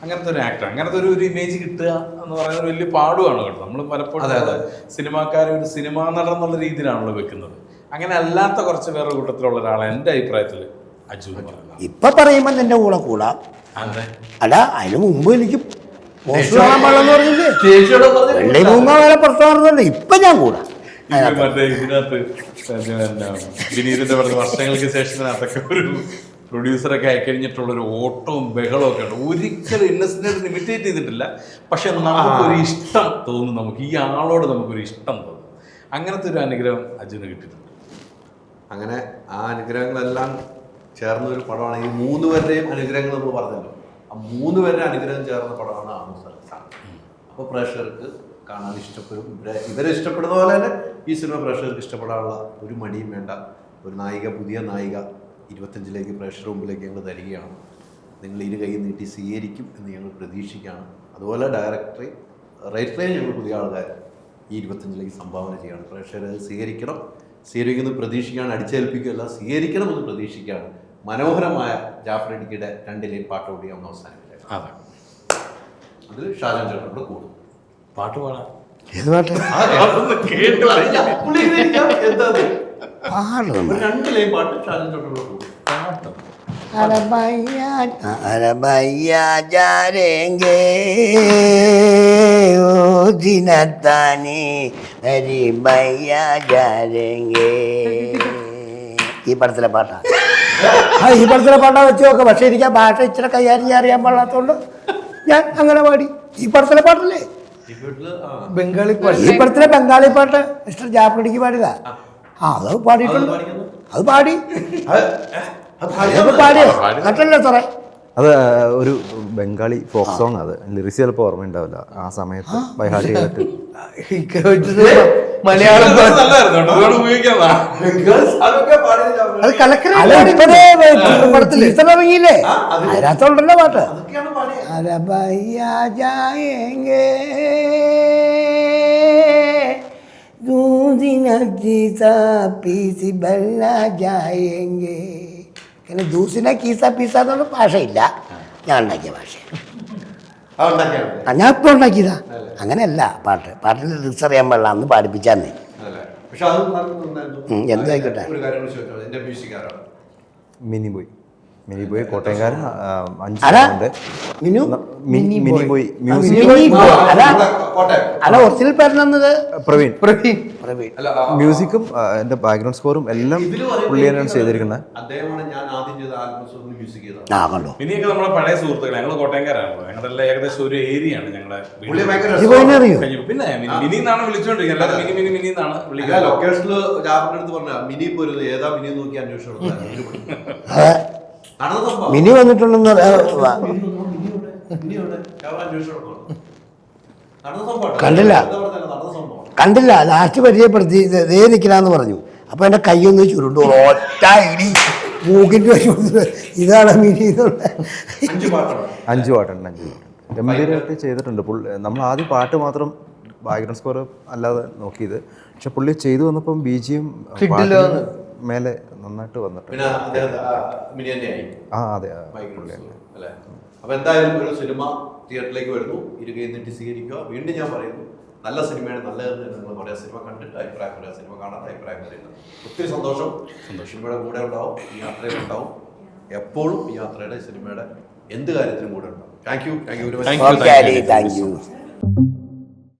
S5: അങ്ങനത്തെ ഒരു ആക്ടർ, അങ്ങനത്തെ ഒരു ഇമേജ് കിട്ടുക എന്ന് പറയുന്നത് വലിയ പാടുമാണ് കേട്ടോ. നമ്മൾ പലപ്പോഴും സിനിമാക്കാരെ ഒരു സിനിമാ നടൻ എന്നുള്ള രീതിയിലാണല്ലോ വെക്കുന്നത്. അങ്ങനെ അല്ലാത്ത കുറച്ച് വേറെ കൂട്ടത്തിലുള്ള ഒരാളാണ് എൻ്റെ അഭിപ്രായത്തിൽ അജു എന്ന് പറയുന്നത്.
S3: ഇപ്പൊ പറയുമ്പോ നിന്റെ കൂടെ കൂടാം. അല്ല അതിന് മുമ്പ് എനിക്ക് പോസ്റ്റ് കാണാൻ പാടില്ലെന്ന് പറഞ്ഞില്ലേ, വെള്ളി മുമ്പ് വേറെ പ്രശ്നമാണെന്നല്ലേ. ഇപ്പൊ ഞാൻ കൂടാം.
S5: മറ്റേ ഇതിനകത്ത് വിനീതിന്റെ പറഞ്ഞ വർഷങ്ങൾക്ക് ശേഷം അതൊക്കെ ഒരു പ്രൊഡ്യൂസറൊക്കെ ആയിക്കഴിഞ്ഞിട്ടുള്ള ഒരു ഓട്ടവും ബഹളവും ഒക്കെ ഉണ്ട്. ഒരിക്കലും ഇന്നസെന്റ് ഇമിറ്റേറ്റ് ചെയ്തിട്ടില്ല, പക്ഷെ നമുക്കൊരു ഇഷ്ടം തോന്നും, നമുക്ക് ഈ ആളോട് നമുക്കൊരു ഇഷ്ടം തോന്നും. അങ്ങനത്തെ ഒരു അനുഗ്രഹം അജുന് കിട്ടിയിട്ടുണ്ട്.
S4: അങ്ങനെ ആ അനുഗ്രഹങ്ങളെല്ലാം ചേർന്ന ഒരു പടമാണ് ഈ 3 പേരുടെയും അനുഗ്രഹങ്ങൾ നമ്മൾ പറഞ്ഞല്ലോ. ആ 3 പേരുടെ അനുഗ്രഹം ചേർന്ന പടമാണ് ആമോസ്. അപ്പോൾ പ്രേക്ഷകർക്ക് കാണാൻ ഇഷ്ടപ്പെടും. ഇവരെ ഇഷ്ടപ്പെടുന്ന പോലെ തന്നെ ഈ സിനിമ പ്രേക്ഷകർക്ക് ഇഷ്ടപ്പെടാനുള്ള ഒരു മടിയും വേണ്ട. ഒരു നായിക, പുതിയ നായിക 25ലേക്ക് പ്രേക്ഷകരുടെ മുമ്പിലേക്ക് ഞങ്ങൾ തരികയാണ്. നിങ്ങൾ ഇരു കൈ നീട്ടി സ്വീകരിക്കും എന്ന് ഞങ്ങൾ പ്രതീക്ഷിക്കുകയാണ്. അതുപോലെ റൈറ്ററേയും ഞങ്ങൾ പുതിയ ആൾക്കാർ ഈ 25ലേക്ക് സംഭാവന ചെയ്യണം. പ്രേക്ഷകരെ സ്വീകരിക്കണം, സ്വീകരിക്കുന്നത് പ്രതീക്ഷിക്കുകയാണ്, അടിച്ചേൽപ്പിക്കുകയല്ല, സ്വീകരിക്കണമെന്ന് പ്രതീക്ഷിക്കുകയാണ്. മനോഹരമായ ജാഫർ ഇടുക്കിയുടെ 2 ലൈൻ പാട്ടോടി ഒന്ന് അവസാനിപ്പിച്ചത്.
S5: അതെ,
S4: അതിൽ ഷാജാൻ ചേട്ടനോട് കൂടും
S5: പാട്ട് പാടാം.
S3: ഏത് പാട്ട്? പാടുന്നു.
S4: 2 ലൈൻ പാട്ട് ഷാജാൻ ചേട്ടനോട് കൂടും.
S3: അരബയ്യ ജാരേംഗേ ഓ ദിനത്താനി അരിബയ്യ ജാരേംഗേ. ഈ പടത്തിലെ പാട്ടാ. ഈ പടത്തിലെ പാട്ടാ വെച്ച് നോക്കാം. പക്ഷെ എനിക്ക് ആ ഭാഷ ഇച്ചിരി കൈകാര്യം അറിയാൻ പാടാത്തതുകൊണ്ട് ഞാൻ അങ്ങനെ പാടി. ഈ പടത്തിലെ പാട്ടല്ലേ
S1: ബംഗാളി പാട്ട്.
S3: ഈ പടത്തിലെ ബംഗാളി പാട്ട് മിസ്റ്റർ ജാഫർ ഇടുക്കി പാടിയതാ. അത് പാടിയിട്ടുണ്ട്. അത് പാടി പാടിയോ കേട്ടല്ലോ സാറേ.
S2: അത് ഒരു ബംഗാളി ഫോക്ക് സോങ്. അത് ലിറിക്സ് ചിലപ്പോൾ ഓർമ്മയുണ്ടാവില്ല ആ സമയത്ത് ബൈഹാർട്ട് ചെയ്തിട്ട്.
S1: മലയാളം അത്
S3: കലക്കറിയില്ലേ അതിനകത്തുണ്ടല്ലോ പാട്ട്. പിന്നെ ദൂസിന കീസ പീസ എന്നുള്ള ഭാഷയില്ല, ഞാൻ ഉണ്ടാക്കിയ ഭാഷ. ഞാൻ ഇപ്പോൾ ഉണ്ടാക്കിയതാ. അങ്ങനെയല്ല പാട്ട്. പാട്ടിന് ലിറിക്സ് അറിയാൻ പാടില്ല, അന്ന് പാടിപ്പിച്ചാന്നേ. എന്തായിക്കോട്ടെ.
S2: Mini boy കോട്ടയംകാരൻ. 5
S3: അല്ല ഒറിജിനൽ പേരെന്നത്
S2: പ്രവീൺ.
S3: പ്രവീൺ.
S2: മ്യൂസിക്കും എൻ്റെ ബാക്ക്ഗ്രൗണ്ട് സ്കോറും എല്ലാം പുള്ളി തന്നെയാണ് ചെയ്തിരിക്കുന്നത്.
S3: കണ്ടോ.
S5: മിനിയൊക്കെ നമ്മളെ പഴയ സുഹൃത്തുക്കൾ, ഞങ്ങൾ കോട്ടയംകാരാണല്ലോ. ഞങ്ങളുടെ ഏകദേശം ഒരു ഏരിയയാണ് ഞങ്ങളുടെ. പിന്നെ മിനി എന്നാണ് വിളിച്ചോണ്ടിരിക്കുന്നത്. എല്ലാവരും മിനി മിനി മിനി എന്നാണ് വിളിക്കുന്നത്.
S4: ലൊക്കേഷനിൽ ജാഫറിന്റെ അടുത്ത് പറഞ്ഞ മിനി പോരുന്നത് ഏതാ മിനി നോക്കി അന്വേഷിച്ചു.
S3: മിനി വന്നിട്ടുണ്ടെന്ന് കണ്ടില്ല. ലാസ്റ്റ് പരിചയപ്പെടുത്തി ദേ നിൽക്കലാന്ന് പറഞ്ഞു. അപ്പൊ എന്റെ കൈയൊന്ന് ചുരുണ്ടു. ഒറ്റ ഇടി മൂക്കിന്റെ ഇതാണ് മിനി.
S2: 5 പാട്ടുണ്ട്. ഗംഭീരമായിട്ട് ചെയ്തിട്ടുണ്ട്. നമ്മൾ ആദ്യം പാട്ട് മാത്രം ബാക്ക്ഗ്രൗണ്ട് സ്കോർ അല്ലാതെ നോക്കിയത്. പക്ഷെ പുള്ളി ചെയ്തു വന്നപ്പം BGM മേലെ നന്നായിട്ട് വന്നിട്ടുണ്ട്. അതെ.
S4: അപ്പൊ എന്തായാലും ഒരു സിനിമ തിയേറ്ററിലേക്ക് വരുന്നു, ഇരുകൈ നീട്ടി സ്വീകരിക്കുക. വീണ്ടും ഞാൻ പറയുന്നു, നല്ല സിനിമയാണ്, നല്ല നിങ്ങൾ പറയാം. സിനിമ കണ്ടിട്ട് അഭിപ്രായം പറയാം, സിനിമ കാണാത്ത അഭിപ്രായം പറയുന്നത്. ഒത്തിരി സന്തോഷം. സിനിമയുടെ കൂടെ ഉണ്ടാവും, ഈ യാത്രയിൽ ഉണ്ടാവും. എപ്പോഴും ഈ യാത്രയുടെ സിനിമയുടെ എന്ത് കാര്യത്തിനും കൂടെ ഉണ്ടാവും. Thank you very much.
S3: Thank you.